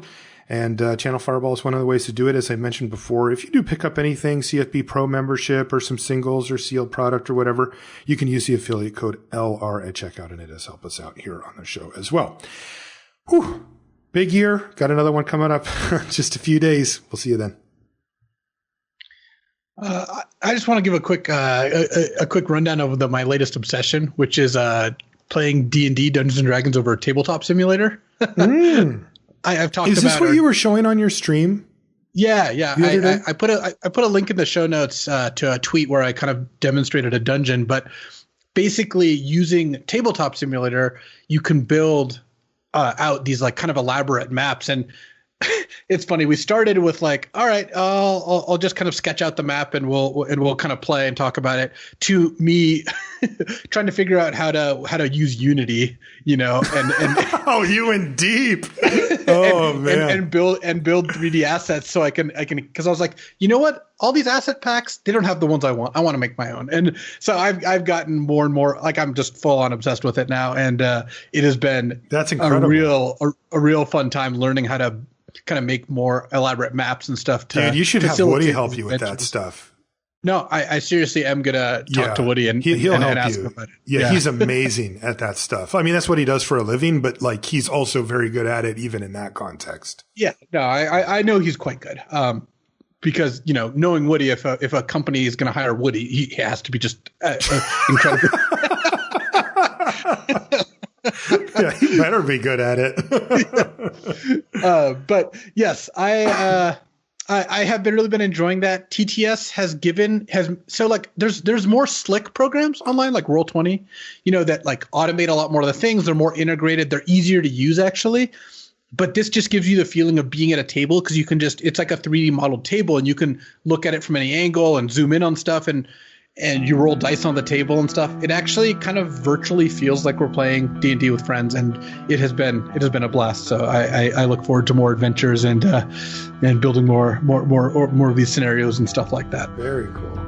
And Channel Fireball is one of the ways to do it. As I mentioned before, if you do pick up anything, CFB Pro membership or some singles or sealed product or whatever, you can use the affiliate code LR at checkout, and it does help us out here on the show as well. Whew. Big year. Got another one coming up just a few days. We'll see you then. I just want to give a quick rundown of my latest obsession, which is playing D&D, Dungeons and Dragons, over a tabletop simulator. I've talked about. Is this what you were showing on your stream? Yeah. I put a link in the show notes to a tweet where I kind of demonstrated a dungeon, but basically using tabletop simulator, you can build out these like kind of elaborate maps. And it's funny. We started with like, all right, I'll just kind of sketch out the map and we'll kind of play and talk about it, to me trying to figure out how to use Unity, and oh, you in deep. Oh, man. And build 3D assets so I can, because I was like, you know what? All these asset packs, they don't have the ones I want. I want to make my own. And so I've gotten more and more, like, I'm just full on obsessed with it now. And it has been that's incredible. A real fun time learning how to kind of make more elaborate maps and stuff. Dude, you should have Woody help you with that stuff. No, I seriously am going to talk to Woody and he'll help ask you. him about it. Yeah, he's amazing at that stuff. I mean, that's what he does for a living, but like, he's also very good at it, even in that context. Yeah, no, I know he's quite good. Because, knowing Woody, if a company is going to hire Woody, he has to be just incredible. Yeah, he better be good at it. But yes, I have really been enjoying that. TTS there's more slick programs online like Roll20, that like automate a lot more of the things. They're more integrated. They're easier to use actually. But this just gives you the feeling of being at a table, because you can it's like a 3D modeled table and you can look at it from any angle and zoom in on stuff and you roll dice on the table and stuff. It actually kind of virtually feels like we're playing D&D with friends, and it has been a blast. So I look forward to more adventures and building more of these scenarios and stuff like that. Very cool.